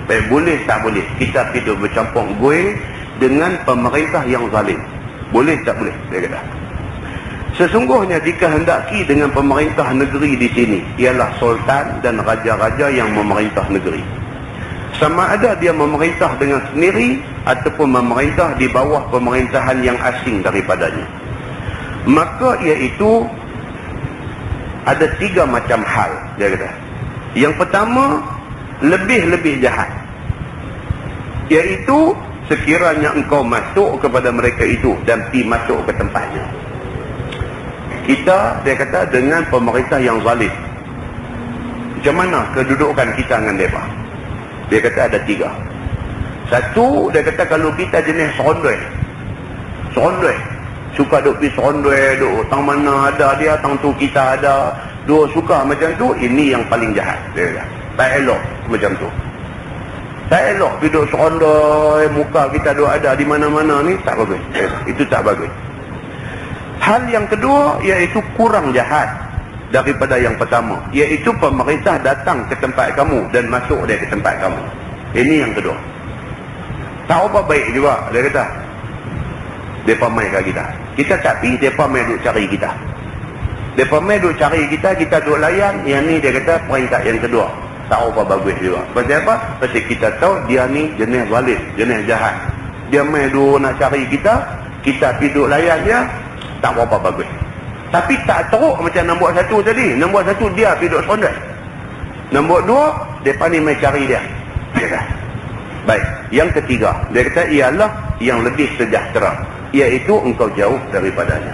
Baik, boleh tak boleh kita hidup bercampur gaul dengan pemerintah yang zalim? Boleh tak boleh? Dia kata. Sesungguhnya dikehendaki dengan pemerintah negeri di sini ialah sultan dan raja-raja yang memerintah negeri. Sama ada dia memerintah dengan sendiri ataupun memerintah di bawah pemerintahan yang asing daripadanya. Maka iaitu ada 3 macam hal, dia kata. Yang pertama, lebih-lebih jahat. Iaitu sekiranya engkau masuk kepada mereka itu dan pi masuk ke tempatnya. Kita, dia kata, dengan pemerintah yang zalim, macam mana kedudukan kita dengan mereka? Dia kata ada 3. Satu, dia kata kalau kita jenis serondoi, suka duk pergi serondoi, duk tang mana ada dia, tang tu kita ada, duk suka macam tu, ini yang paling jahat, dia kata. Tak elok macam tu. Tak elok pergi duk serondoi, muka kita duk ada di mana-mana ni, tak bagus. Itu tak bagus. Hal yang kedua iaitu kurang jahat daripada yang pertama, iaitu pemerintah datang ke tempat kamu dan masuk dia ke tempat kamu. Ini yang kedua. Tak apa baik juga, dia kata. Mereka main kat kita. Kita tak pergi, mereka main duk cari kita. Mereka main duk cari kita, kita duk layan. Yang ni dia kata peringkat yang kedua. Tak apa bagus juga. Pasal apa? Pasal kita tahu dia ni jenis zalim, jenis jahat. Dia main duk nak cari kita, kita pergi duk layan dia, tak apa bagus. Tapi tak teruk macam nombor 1 tadi. Nombor 1 dia pergi duduk serondai. Nombor 2, mereka ni main cari dia. Dia kata. Baik. Yang ketiga, dia kata ialah yang lebih sejahtera, iaitu engkau jauh daripadanya.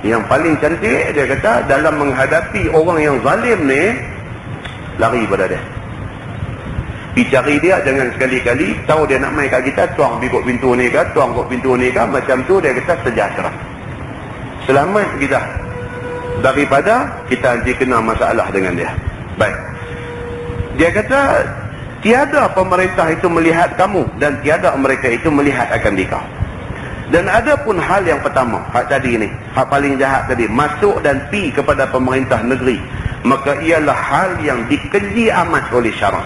Yang paling cantik, dia kata, dalam menghadapi orang yang zalim ni, lari pada dia. Pergi cari dia, jangan sekali-kali tahu dia nak main kat kita, tuang pergi kot pintu ni ke, tuang kot pintu ni ke, macam tu dia kata sejahtera. Selamat kita daripada kita nanti kena masalah dengan dia. Baik. Dia kata tiada pemerintah itu melihat kamu dan tiada mereka itu melihat akan dikau. Dan ada pun hal yang pertama, hak tadi ni, hak paling jahat tadi, masuk dan pi kepada pemerintah negeri, maka ialah hal yang dikeji amat oleh syarak.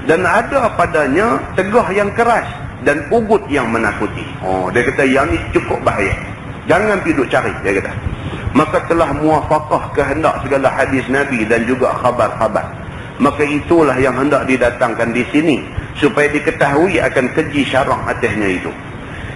Dan ada padanya tegah yang keras dan ugut yang menakuti. Dia kata yang ni cukup bahaya. Jangan pergi duk cari, dia kata. Maka telah muafakah kehendak segala hadis Nabi dan juga khabar-khabar. Maka itulah yang hendak didatangkan di sini, supaya diketahui akan keji syarak atasnya itu.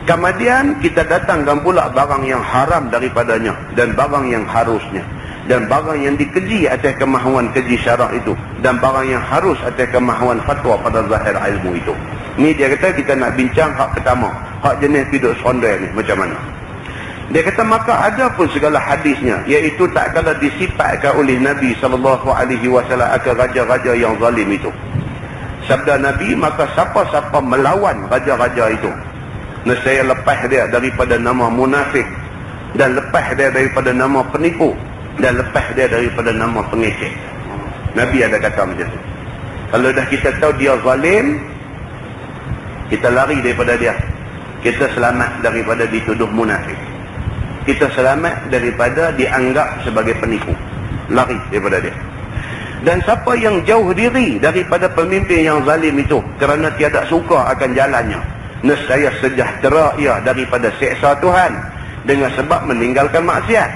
Kemudian kita datangkan pula barang yang haram daripadanya dan barang yang harusnya. Dan barang yang dikeji atas kemahuan keji syarak itu. Dan barang yang harus atas kemahuan fatwa pada zahir ilmu itu. Ni dia kata kita nak bincang hak pertama. Hak jenis hidup serondai ni macam mana. Dia kata maka ada pun segala hadisnya, iaitu tak kala disifatkan oleh Nabi SAW akan raja-raja yang zalim itu. Sabda Nabi, maka siapa-siapa melawan raja-raja itu, nescaya lepas dia daripada nama munafik, dan lepas dia daripada nama penipu, dan lepas dia daripada nama pengecek. Nabi ada kata macam tu. Kalau dah kita tahu dia zalim, kita lari daripada dia. Kita selamat daripada dituduh munafik. Kita selamat daripada dianggap sebagai penipu. Lari daripada dia. Dan siapa yang jauh diri daripada pemimpin yang zalim itu kerana tiada suka akan jalannya, nescaya sejahtera ia daripada seksa Tuhan dengan sebab meninggalkan maksiat,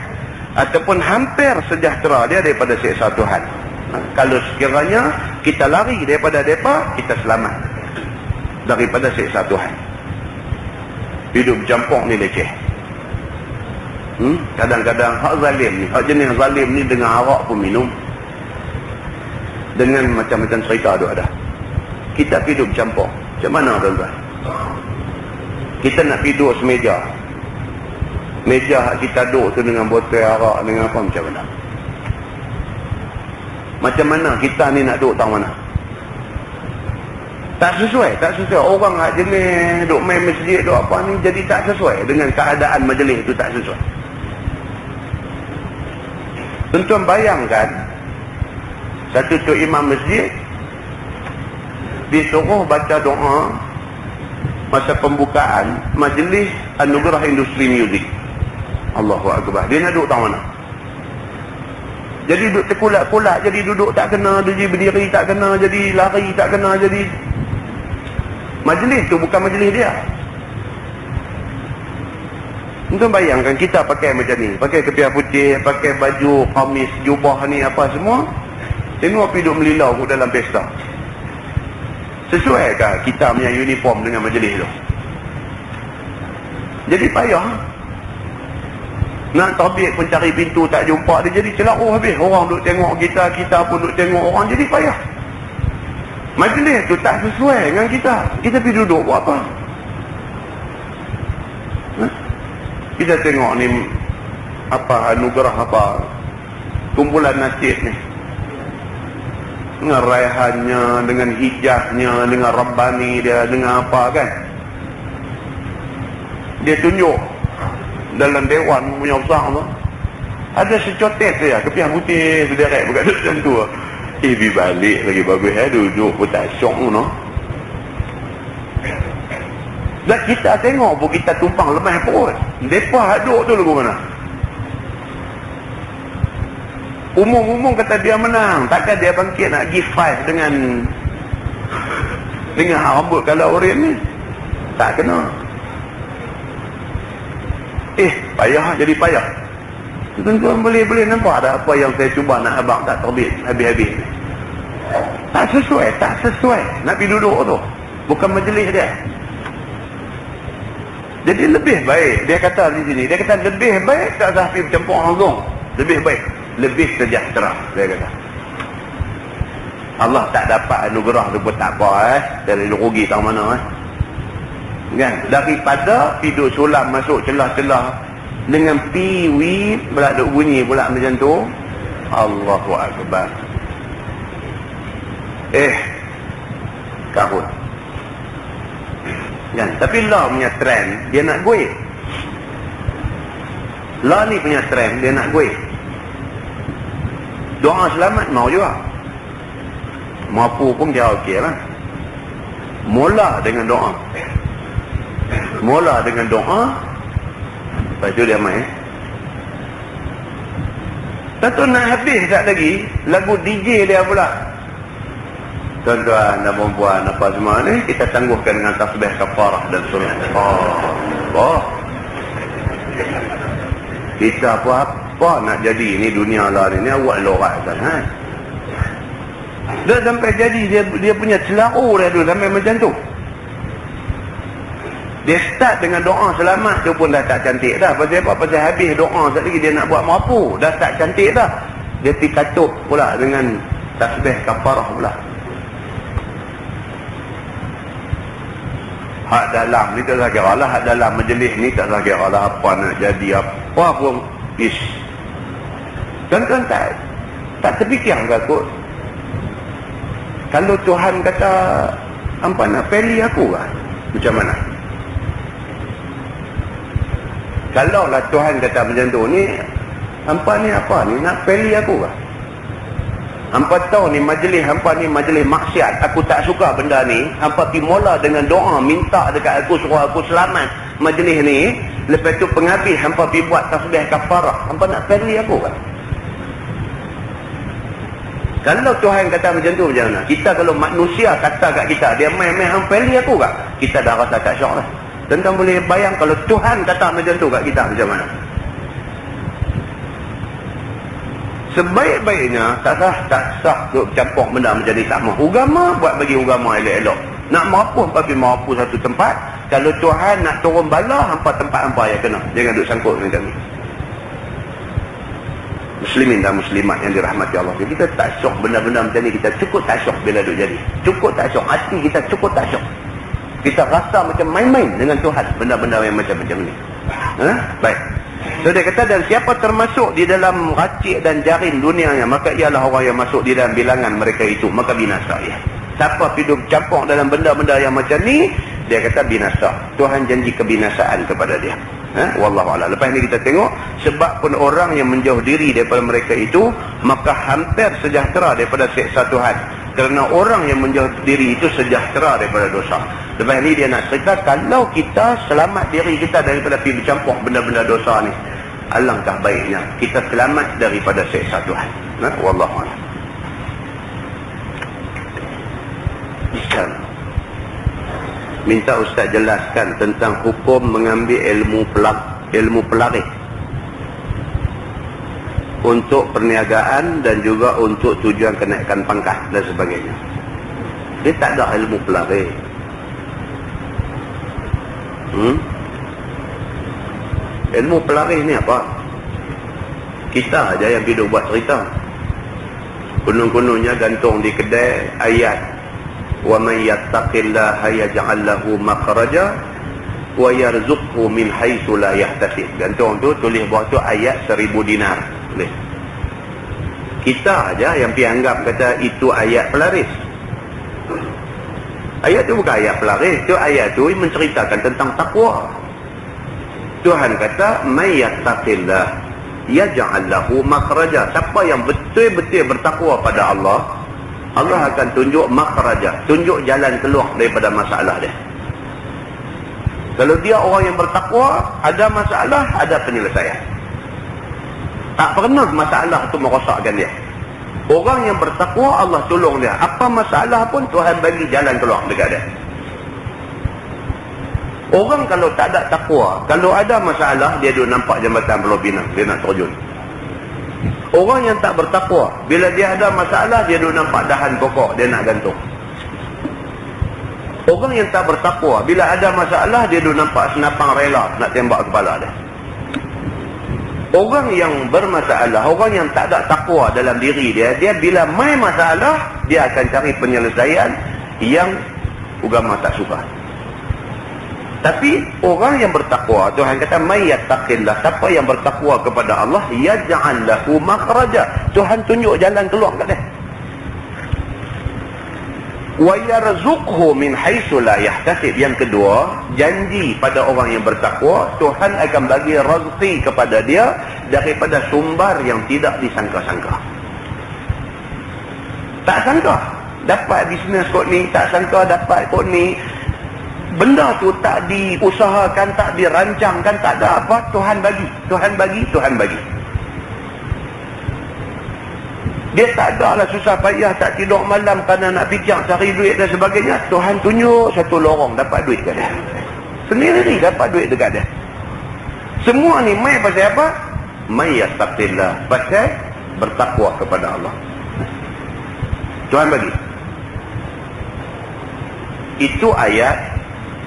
ataupun hampir sejahtera dia daripada seksa Tuhan. Kalau sekiranya kita lari daripada mereka, kita selamat daripada seksa Tuhan. Hidup campur ni leceh. Kadang-kadang hak zalim ni, hak jenis zalim ni dengan arak pun minum, dengan macam-macam cerita ada. Kita hidup campur. Macam mana tuan-tuan? Kita nak tidur semeja, meja hak kita duduk tu dengan botol arak, dengan apa, macam mana? Macam mana kita ni nak duduk tahu mana? Tak sesuai. Orang hak jenis duduk main masjid, duduk apa ni, jadi tak sesuai dengan keadaan majlis tu, tak sesuai. Tuan-tuan bayangkan, satu tok imam masjid disuruh baca doa masa pembukaan majlis anugerah industri muzik. Allahu Akbar. Dia nak duduk tahu mana? Jadi duduk terkulak-kulak, jadi duduk tak kena, jadi berdiri tak kena, jadi lari tak kena, jadi majlis tu bukan majlis dia. Tuan bayangkan kita pakai macam ni, pakai kepiah putih, pakai baju kamis, jubah ni apa semua, tengok pergi duduk melilau dalam pesta. Sesuaikah kita punya uniform dengan majlis tu? Jadi payah. Nak tabik pun cari pintu tak jumpa, dia jadi celaka habis. Orang duk tengok kita, kita pun duk tengok orang, jadi payah. Majlis tu tak sesuai dengan kita. Kita pergi duduk buat apa? Kita tengok ni apa anugerah apa, kumpulan nasib ni, dengan raihannya, dengan hijahnya, dengan Rabbani dia, dengan apa kan, dia tunjuk dalam dewan punya besar tu ada secotet dia kepiah putih sederek bukan macam tu. Bi balik lagi bagus duduk pun tak syok no. Dan kita tengok pun kita tumpang lemah perut. Depa duduk tu lagu mana? Umum-umum kata dia menang, takkan dia bangkit nak give five dengan rambut kalau orang ni. Tak kena. Payah, jadi payah. Tuan-tuan boleh nampak ada apa yang saya cuba nak abang tak terbit habis-habis. Tak sesuai. Nak pergi duduk tu, bukan majlis dia. Jadi lebih baik, dia kata di sini, dia kata lebih baik tak Zahfi bercampur langsung. Lebih baik, lebih sejahtera, dia kata. Allah tak dapat anugerah tu pun tak apa dari rugi tahu mana kan, daripada tidur sulam masuk celah-celah dengan piwit pula duk bunyi pula macam tu. Allahu Akbar. Kahut kan. Tapi lah punya trend dia nak goyek. Lah ni punya trend dia nak goyek. Doa selamat mau juga, mampu pun dia okey lah. Mula dengan doa, lepas tu dia main. Tentu nak habis tak lagi, lagu DJ dia pula. Tuan-tuan dan perempuan apa semua ni, kita tangguhkan dengan tasbih kafarah dan sunat. Kita apa nak jadi ni dunia lah ni awak lorak kan. Dah sampai jadi dia punya celaru dia tu sampai macam tu. Dia start dengan doa selamat tu pun dah tak cantik dah. Pasal apa? Pasal habis doa sekali lagi dia nak buat mampu. Dah tak cantik dah. Dia pergi katuk pula dengan tasbih kafarah pula. Hak dalam ni tak usah kira lah. Hak dalam majlis ni tak usah kira lah apa nak jadi apa pun. Kan tak terfikir ke kot? Kalau Tuhan kata hampa nak pilih aku kan? Macam mana? Kalau lah Tuhan kata macam tu ni, hampa ni apa ni nak pilih aku kan? Hampa tahu ni majlis hampa ni majlis maksiat, aku tak suka benda ni. Hampa pergi mula dengan doa minta dekat aku suruh aku selamat majlis ni. Lepas tu penghabis hampa pergi buat tasbih kafarah. Hampa nak pilih aku kan? Kalau Tuhan kata macam tu, macam mana? Kita kalau manusia kata kat kita, dia main-main hampeli aku kak, kita dah rasa tak syok lah. Tuan-tuan boleh bayang kalau Tuhan kata macam tu kat kita, macam mana? Sebaik-baiknya tak sah duk campur benda macam ni, tak mahu. Agama buat bagi agama elok-elok. Nak mampu tapi mampu satu tempat. Kalau Tuhan nak turun bala, hampa tempat hampa yang kena. Jangan duk sangkut dengan kami. Muslimin dan muslimat yang dirahmati Allah, kita tak syok benda-benda macam ni. Kita cukup tak syok bila duk jadi. Cukup tak syok. Hati kita cukup tak syok. Kita rasa macam main-main dengan Tuhan benda-benda yang macam-macam ni. Baik. So dia kata, dan siapa termasuk di dalam racik dan jaring dunianya, maka ialah orang yang masuk di dalam bilangan mereka itu, maka binasa ia. Siapa hidup campur dalam benda-benda yang macam ni, dia kata binasa. Tuhan janji kebinasaan kepada dia. Wallahu a'lam. Lepas ni kita tengok, sebab pun orang yang menjauh diri daripada mereka itu, maka hampir sejahtera daripada seksa Tuhan. Kerana orang yang menjauh diri itu sejahtera daripada dosa. Lepas ni dia nak cerita, kalau kita selamat diri kita daripada pergi bercampur benda-benda dosa ni, alangkah baiknya kita selamat daripada seksa Tuhan. Wallahu a'lam. Islam minta Ustaz jelaskan tentang hukum mengambil ilmu pelaris untuk perniagaan dan juga untuk tujuan kenaikan pangkat dan sebagainya. Dia tak ada ilmu pelaris. Ilmu pelaris ni apa? Kita aja yang hidup buat cerita. Kunung-kunungnya gantung di kedai ayat, wa man yattaqillaha yaj'al lahu makhraja wa yarzuqhu min haitsu la yahtasib. Gantung tu tulis bawah tu ayat 1000 dinar. Boleh. Kita aja yang pergi anggap kata itu ayat pelaris. Ayat tu bukan ayat pelaris, tu ayat tu menceritakan tentang takwa. Tuhan kata may yattaqillah yaj'al lahu makhraja. Siapa yang betul-betul bertakwa pada Allah, Allah akan tunjuk makhraja, tunjuk jalan keluar daripada masalah dia. Kalau dia orang yang bertakwa, ada masalah, ada penyelesaian. Tak pernah masalah itu merosakkan dia. Orang yang bertakwa, Allah tolong dia. Apa masalah pun Tuhan bagi jalan keluar dekat dia. Orang kalau tak ada takwa, kalau ada masalah, dia duduk nampak jambatan Pulau Pinang, dia nak terjun. Orang yang tak bertakwa, bila dia ada masalah, dia duduk nampak dahan pokok, dia nak gantung. Orang yang tak bertakwa, bila ada masalah, dia duduk nampak senapang rela, nak tembak kepala dia. Orang yang bermasalah, orang yang tak ada takwa dalam diri dia, dia bila main masalah, dia akan cari penyelesaian yang agama tak suka. Tapi orang yang bertakwa, Tuhan kata may yattaqillah, siapa yang bertakwa kepada Allah, yaj'al lahu makhraja, Tuhan tunjuk jalan keluar kat dia. Wa yarzuqhu min haitsu la yahtasib. Yang kedua, janji pada orang yang bertakwa, Tuhan akan bagi rezeki kepada dia daripada sumber yang tidak disangka-sangka. Tak sangka dapat bisnes kot ni, tak sangka dapat kot ni. Benda tu tak diusahakan, tak dirancangkan, tak ada apa, Tuhan bagi. Tuhan bagi, Tuhan bagi. Dia tak ada lah susah payah, tak tidur malam kerana nak fikir cari duit dan sebagainya. Tuhan tunjuk satu lorong, dapat duit kat dia. Sendiri dapat duit dekat dia. Semua ni mai pasal apa? Mai yattaqillah, pasal bertakwa kepada Allah. Tuhan bagi. Itu ayat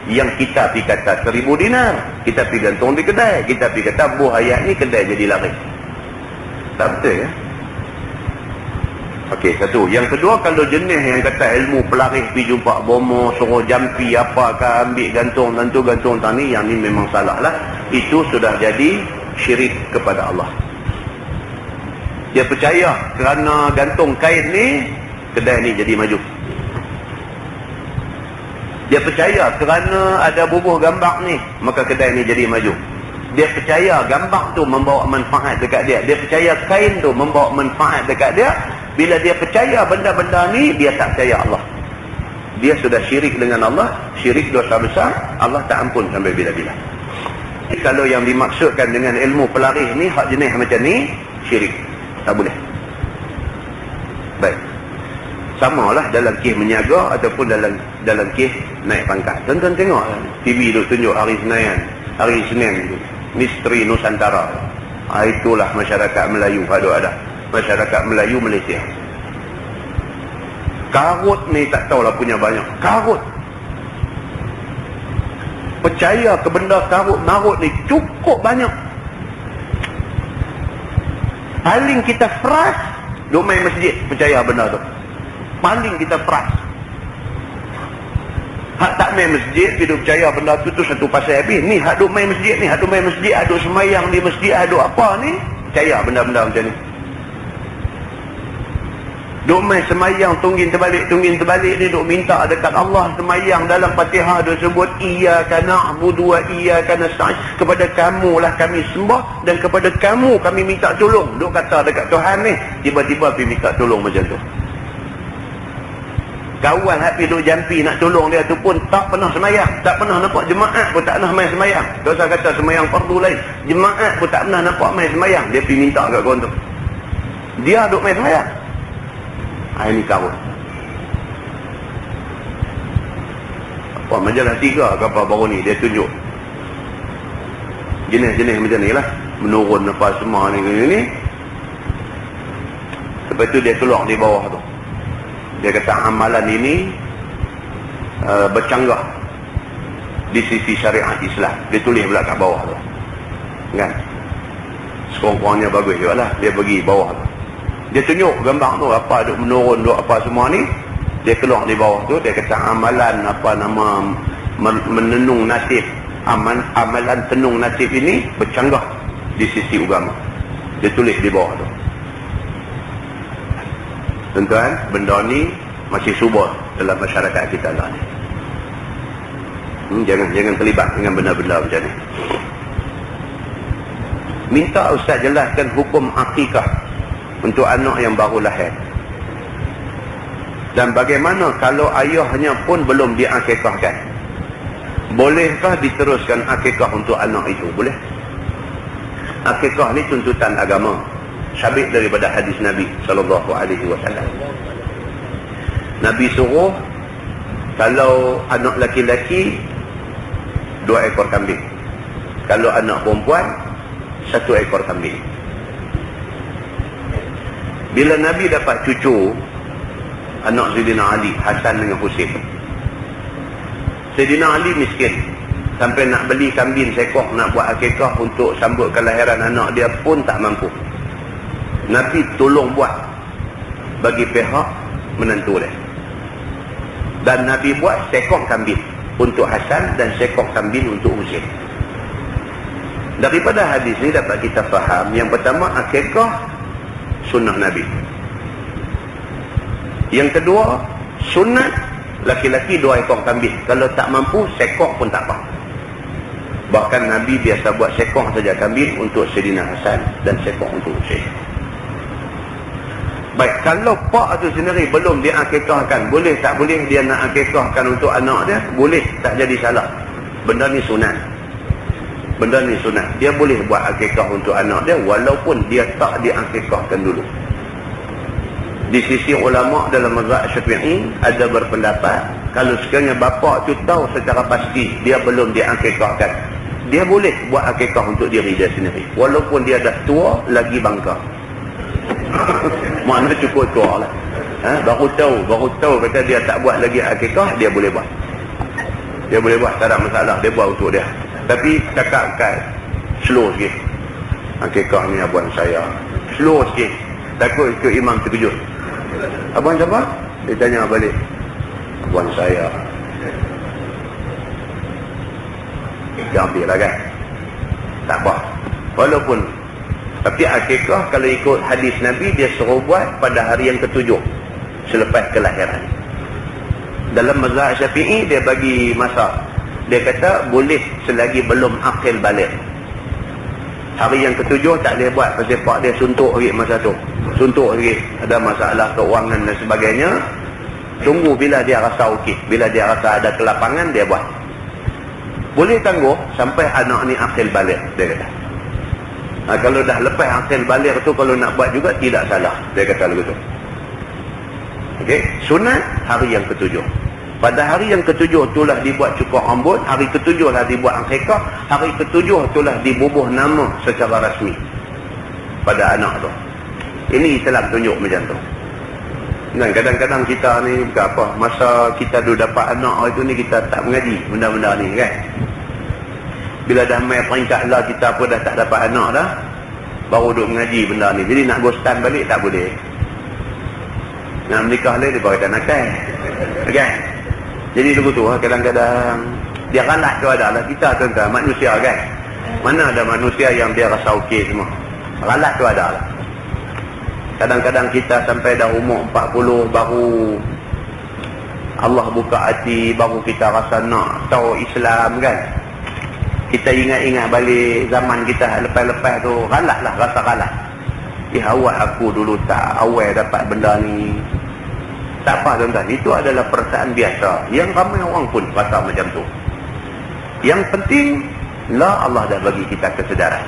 yang kita pergi kata 1000 dinar, kita pergi gantung di kedai, kita pergi kata buah ayat ni kedai jadi laris. Tak betul ya? Okey, satu. Yang kedua, kalau jenis yang kata ilmu pelaris pergi jumpa bomo, suruh jampi apakah, ambil gantung tentu gantung tani, yang ni memang salah lah. Itu sudah jadi syirik kepada Allah. Dia percaya kerana gantung kain ni, kedai ni jadi maju. Dia percaya kerana ada bubuh gambar ni, maka kedai ni jadi maju. Dia percaya gambar tu membawa manfaat dekat dia. Dia percaya kain tu membawa manfaat dekat dia. Bila dia percaya benda-benda ni, dia tak percaya Allah. Dia sudah syirik dengan Allah. Syirik dosa besar, Allah tak ampun sampai bila-bila. Kalau yang dimaksudkan dengan ilmu pelaris ni, hak jenis macam ni, syirik. Tak boleh. Baik. Samalah dalam kes menyaga ataupun dalam kes naik pangkat. Tuan-tuan tengok TV tu tunjuk hari Senin tu. Misteri Nusantara. Itulah masyarakat Melayu ada. Masyarakat Melayu Malaysia. Karut ni tak tahulah punya banyak. Karut. Percaya ke benda karut marut ni cukup banyak. Paling kita frust duk main masjid, percaya benda tu. Paling kita frust. Hak tak main masjid, kita percaya benda tu satu pasal habis. Ni hak duk main masjid ni, hak duk main masjid, hak duk semayang di masjid, hak duk apa ni, percaya benda-benda macam ni. Duk main semayang tunggin terbalik ni, duk minta dekat Allah. Semayang dalam Fatihah duk sebut iyyaka na'budu wa iyyaka nasta'in, kepada kamulah kami sembah dan kepada kamu kami minta tolong. Duk kata dekat Tuhan ni, tiba-tiba pergi minta tolong macam tu. Kawan hati duk jampi nak tolong dia tu pun tak pernah semayang, tak pernah nampak jemaah pun tak pernah main semayang. Tak usah kata semayang fardu lain, jemaah pun tak pernah nampak main semayang. Dia pergi minta kat kawan tu, dia duk main semayang. Ini kawan. Apa majalah 3 ke apa baru ni dia tunjuk jenis-jenis macam ni lah, menurun apa semua ni. Lepas tu dia keluar di bawah tu, dia kata amalan ini bercanggah di sisi syariat Islam. Dia tulis pula kat bawah tu kan, sekurang-kurangnya bagus juga lah. Dia pergi bawah tu, dia tunjuk gambar tu, apa duk menurun, duk apa semua ni. Dia keluar di bawah tu, dia kata amalan apa nama menenung nasib, amalan tenung nasib ini bercanggah di sisi agama. Dia tulis di bawah tu. Tuan-tuan, benda ni masih subur dalam masyarakat kita lah ni. Jangan terlibat dengan benda-benda macam ni. Minta ustaz jelaskan hukum akikah untuk anak yang baru lahir. Dan bagaimana kalau ayahnya pun belum diakikahkan? Bolehkah diteruskan akikah untuk anak itu? Boleh. Akikah ni tuntutan agama, sabit daripada hadis Nabi SAW. Nabi suruh kalau anak laki-laki 2 ekor kambing, kalau anak perempuan 1 ekor kambing. Bila Nabi dapat cucu anak Sayyidina Ali, Hasan dengan Husain, Sayyidina Ali miskin, sampai nak beli kambing seekor nak buat akikah untuk sambut kelahiran anak dia pun tak mampu. Nabi tolong buat bagi pihak menantu dia, dan Nabi buat seekor kambing untuk Hasan dan seekor kambing untuk Husain. Daripada hadis ni dapat kita faham, yang pertama akikah sunnah Nabi. Yang kedua, sunat laki-laki 2 ekor kambing. Kalau tak mampu, seekor pun tak apa. Bahkan Nabi biasa buat seekor saja kambing untuk Sayyidina Hasan dan seekor untuk Husain. Baik, kalau pak tu sendiri belum diakikahkan, boleh tak boleh dia nak akikahkan untuk anak dia? Boleh, tak jadi salah. Benda ni sunat. Benda ni sunat. Dia boleh buat akikah untuk anak dia walaupun dia tak diakikahkan dulu. Di sisi ulama dalam mazhab Syafi'i ada berpendapat, kalau sekiranya bapa tu tahu secara pasti dia belum diakikahkan, dia boleh buat akikah untuk diri dia sendiri walaupun dia dah tua lagi bangka. Makna cukup tua lah. Baru tahu kata dia tak buat lagi akikah, dia boleh buat. Dia boleh buat, tak ada masalah, dia buat untuk dia. Tapi cakap kat slow sikit. Akikah ni abang saya. Slow sikit. Takut ikut imam terkejut. Abang siapa? Dia tanya balik. Abang saya. Jangan ambil lah kan. Tak apa. Walaupun. Tapi akikah kalau ikut hadis Nabi, dia suruh buat pada hari yang ke-7 selepas kelahiran. Dalam mazhab Syafi'i dia bagi masa. Dia kata boleh selagi belum akil balik. Hari yang ke-7 tak boleh buat, pasal pak dia suntuk lagi masa tu. Suntuk lagi, ada masalah keuangan dan sebagainya. Tunggu bila dia rasa okey, bila dia rasa ada kelapangan, dia buat. Boleh tangguh sampai anak ni akil balik, dia kata. Kalau dah lepas akil balik tu, kalau nak buat juga tidak salah, dia kata begitu. Okey, sunat hari yang ketujuh. Pada hari yang ketujuh itulah dibuat cukur rambut, hari ketujuh lah dibuat akikah, hari ketujuh itulah dibubuh nama secara rasmi pada anak tu. Ini Islam tunjuk macam tu. Dan kadang-kadang kita ni bukan apa, masa kita dulu dapat anak hari tu ni kita tak mengaji benda-benda ni kan. Bila dah main peringkat lah kita pun dah tak dapat anak dah, baru duk mengaji benda ni. Jadi nak gostan balik tak boleh. Nak menikah lagi dia baru tak nakal. Okay? Jadi lagu tu kadang-kadang dia ralat tu adalah kita tuan-tuan manusia kan. Mana ada manusia yang dia rasa okey semua. Ralat tu adalah. Kadang-kadang kita sampai dah umur 40 baru Allah buka hati, baru kita rasa nak tahu Islam kan. Kita ingat-ingat balik zaman kita lepas-lepas tu, ralat lah, rasa ralat. Awak aku dulu tak awal dapat benda ni. Tak apa tuan-tuan, itu adalah perasaan biasa yang ramai orang pun rasa macam tu. Yang penting lah Allah dah bagi kita kesedaran.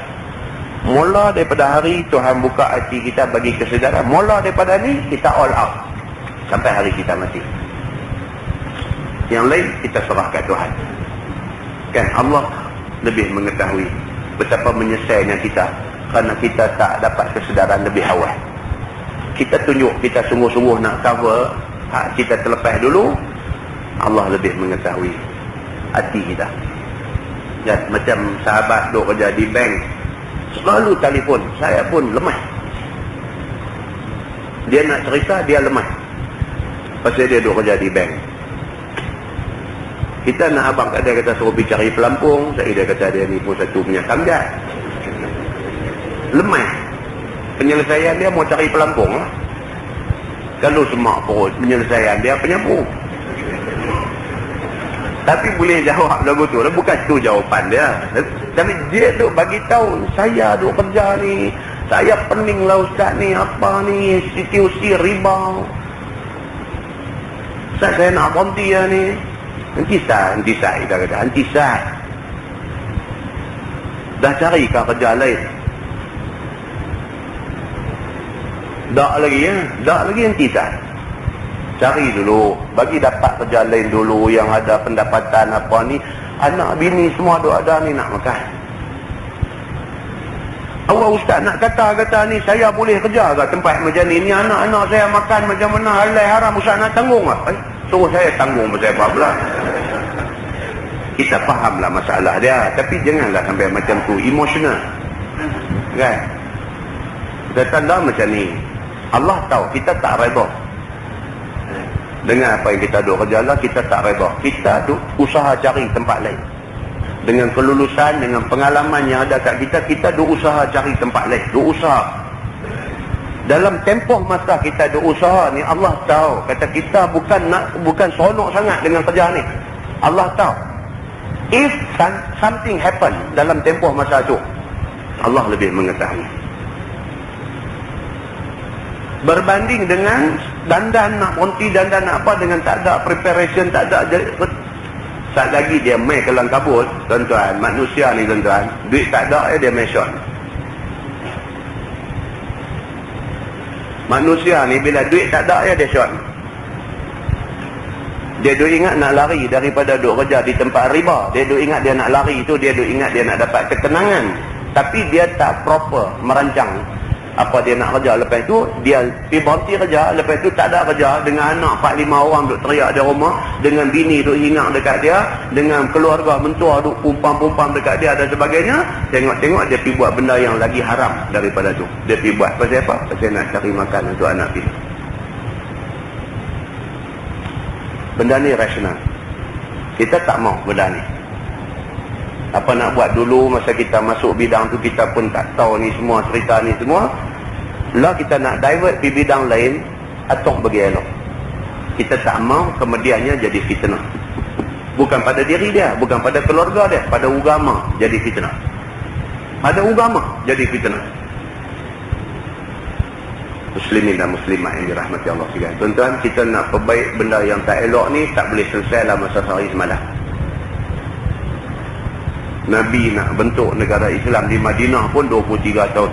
Mula daripada hari Tuhan buka hati kita bagi kesedaran, mula daripada ni kita all out sampai hari kita mati. Yang lain kita serahkan Tuhan. Kan Allah lebih mengetahui betapa menyesalnya kita kerana kita tak dapat kesedaran lebih awal. Kita tunjuk kita sungguh-sungguh nak cover hak kita terlepas dulu, Allah lebih mengetahui hati kita. Dan macam sahabat duk kerja di bank, selalu telefon, saya pun lemah. Dia nak cerita, dia lemah pasal dia duk kerja di bank. Kita nak abang kat dia, kata suruh pergi cari pelampung, dia kata dia ni pun satu punya kamjat. Lemah penyelesaian dia, mau cari pelampung lah. Kalau semak perut, penyelesaian dia penyambung. Tapi boleh jawab lagu tu, bukan tu jawapan dia. Tapi dia tu bagi tahu, saya duk kerja ni, saya pening lah ustaz ni, apa ni, institusi riba. Saya nak berhenti lah ni. Antisai kita kata, antisai. Dah cari ke kerja lain? Tak lagi ya, tak lagi antisai. Cari dulu, bagi dapat kerja lain dulu yang ada pendapatan apa ni. Anak bini semua ada ni nak makan. Awak ustaz nak kata ni saya boleh kerja ke tempat macam ni? Ni anak-anak saya makan macam mana, halal haram, ustaz nak tanggung tak? Suruh saya tanggung pasal apa pula? Kita fahamlah masalah dia, tapi janganlah sampai macam tu emotional. Kan? Kita tanda macam ni. Allah tahu kita tak redha dengan apa yang kita duk kerja lah, kita tak redha. Kita duk usaha cari tempat lain. Dengan kelulusan, dengan pengalaman yang ada kat kita, kita duk usaha cari tempat lain. Duk usaha. Dalam tempoh masa kita duk usaha ni, Allah tahu kata kita bukan seronok sangat dengan kerja ni. Allah tahu. If something happen dalam tempoh masa tu, Allah lebih mengetahui. Berbanding dengan dandan nak berhenti, dandan nak apa, dengan tak ada preparation, tak ada. Saat lagi dia main kelang kabut, tuan-tuan, manusia ni tuan-tuan, duit tak ada, dia main shot. Manusia ni bila duit tak ada, dia shot. Dia duk ingat nak lari daripada duk kerja di tempat riba. Dia duk ingat dia nak lari tu, dia duk ingat dia nak dapat ketenangan. Tapi dia tak proper merancang apa dia nak kerja. Lepas tu dia pergi berhenti kerja, lepas tu tak ada kerja, dengan anak 4-5 orang duk teriak di rumah, dengan bini duk hingar dekat dia, dengan keluarga mentua duk pumpam-pumpam dekat dia dan sebagainya. Tengok-tengok dia pergi buat benda yang lagi haram daripada tu. Dia pergi buat pasal apa? Pasal nak cari makan untuk anak bini. Benda ni rasional. Kita tak mau benda ni. Apa nak buat dulu masa kita masuk bidang tu, kita pun tak tahu ni semua, cerita ni semua. Lah kita nak divert pergi bidang lain, atok bagi elok. Kita tak mau kemudiannya jadi fitnah. Bukan pada diri dia, bukan pada keluarga dia, pada agama jadi fitnah. Pada agama jadi fitnah. Muslimin dan muslimat yang dirahmati Allah sekalian. Tuan-tuan, kita nak perbaik benda yang tak elok ni, tak boleh selesai dalam masa sehari semalam. Nabi nak bentuk negara Islam di Madinah pun 23 tahun.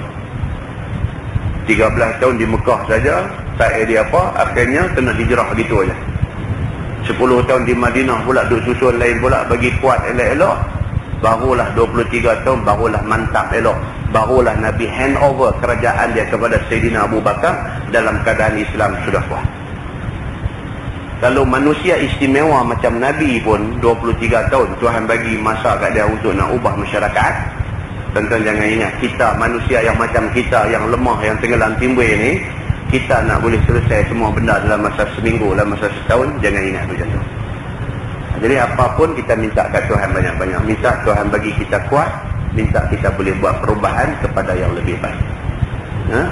13 tahun di Mekah saja, style dia apa, akhirnya kena hijrah gitu aja. 10 tahun di Madinah pula duk susun lain pula bagi kuat elok-elok. Barulah 23 tahun barulah mantap elok. Barulah Nabi hand over kerajaan dia kepada Sayyidina Abu Bakar dalam keadaan Islam sudah kuat. Kalau manusia istimewa macam Nabi pun 23 tahun Tuhan bagi masa kat dia untuk nak ubah masyarakat. Tuan-tuan jangan ingat, kita manusia yang macam kita, yang lemah, yang tenggelam timbul ni, kita nak boleh selesai semua benda dalam masa seminggu, dalam masa setahun, jangan ingat macam tu. Jadi apapun kita minta kat Tuhan banyak-banyak. Minta Tuhan bagi kita kuat, minta kita boleh buat perubahan kepada yang lebih baik.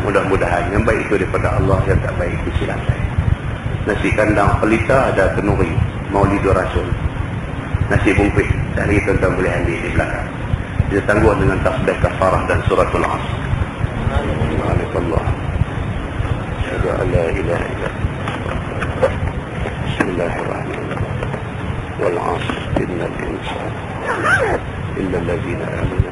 Mudah-mudahan yang baik itu daripada Allah, yang tak baik itu silap saya. Nasi kandang pelita ada kenuri, Maulidur Rasul. Nasi bungkus, hari tuan-tuan boleh ambil di belakang. Dia tangguh dengan tasbih kafarah dan suratul Asr. Subhanallah. Asyhadu an la ilaha illallah. Bismillahirrahmanirrahim. Wal 'asr innal insana illa allazina amanu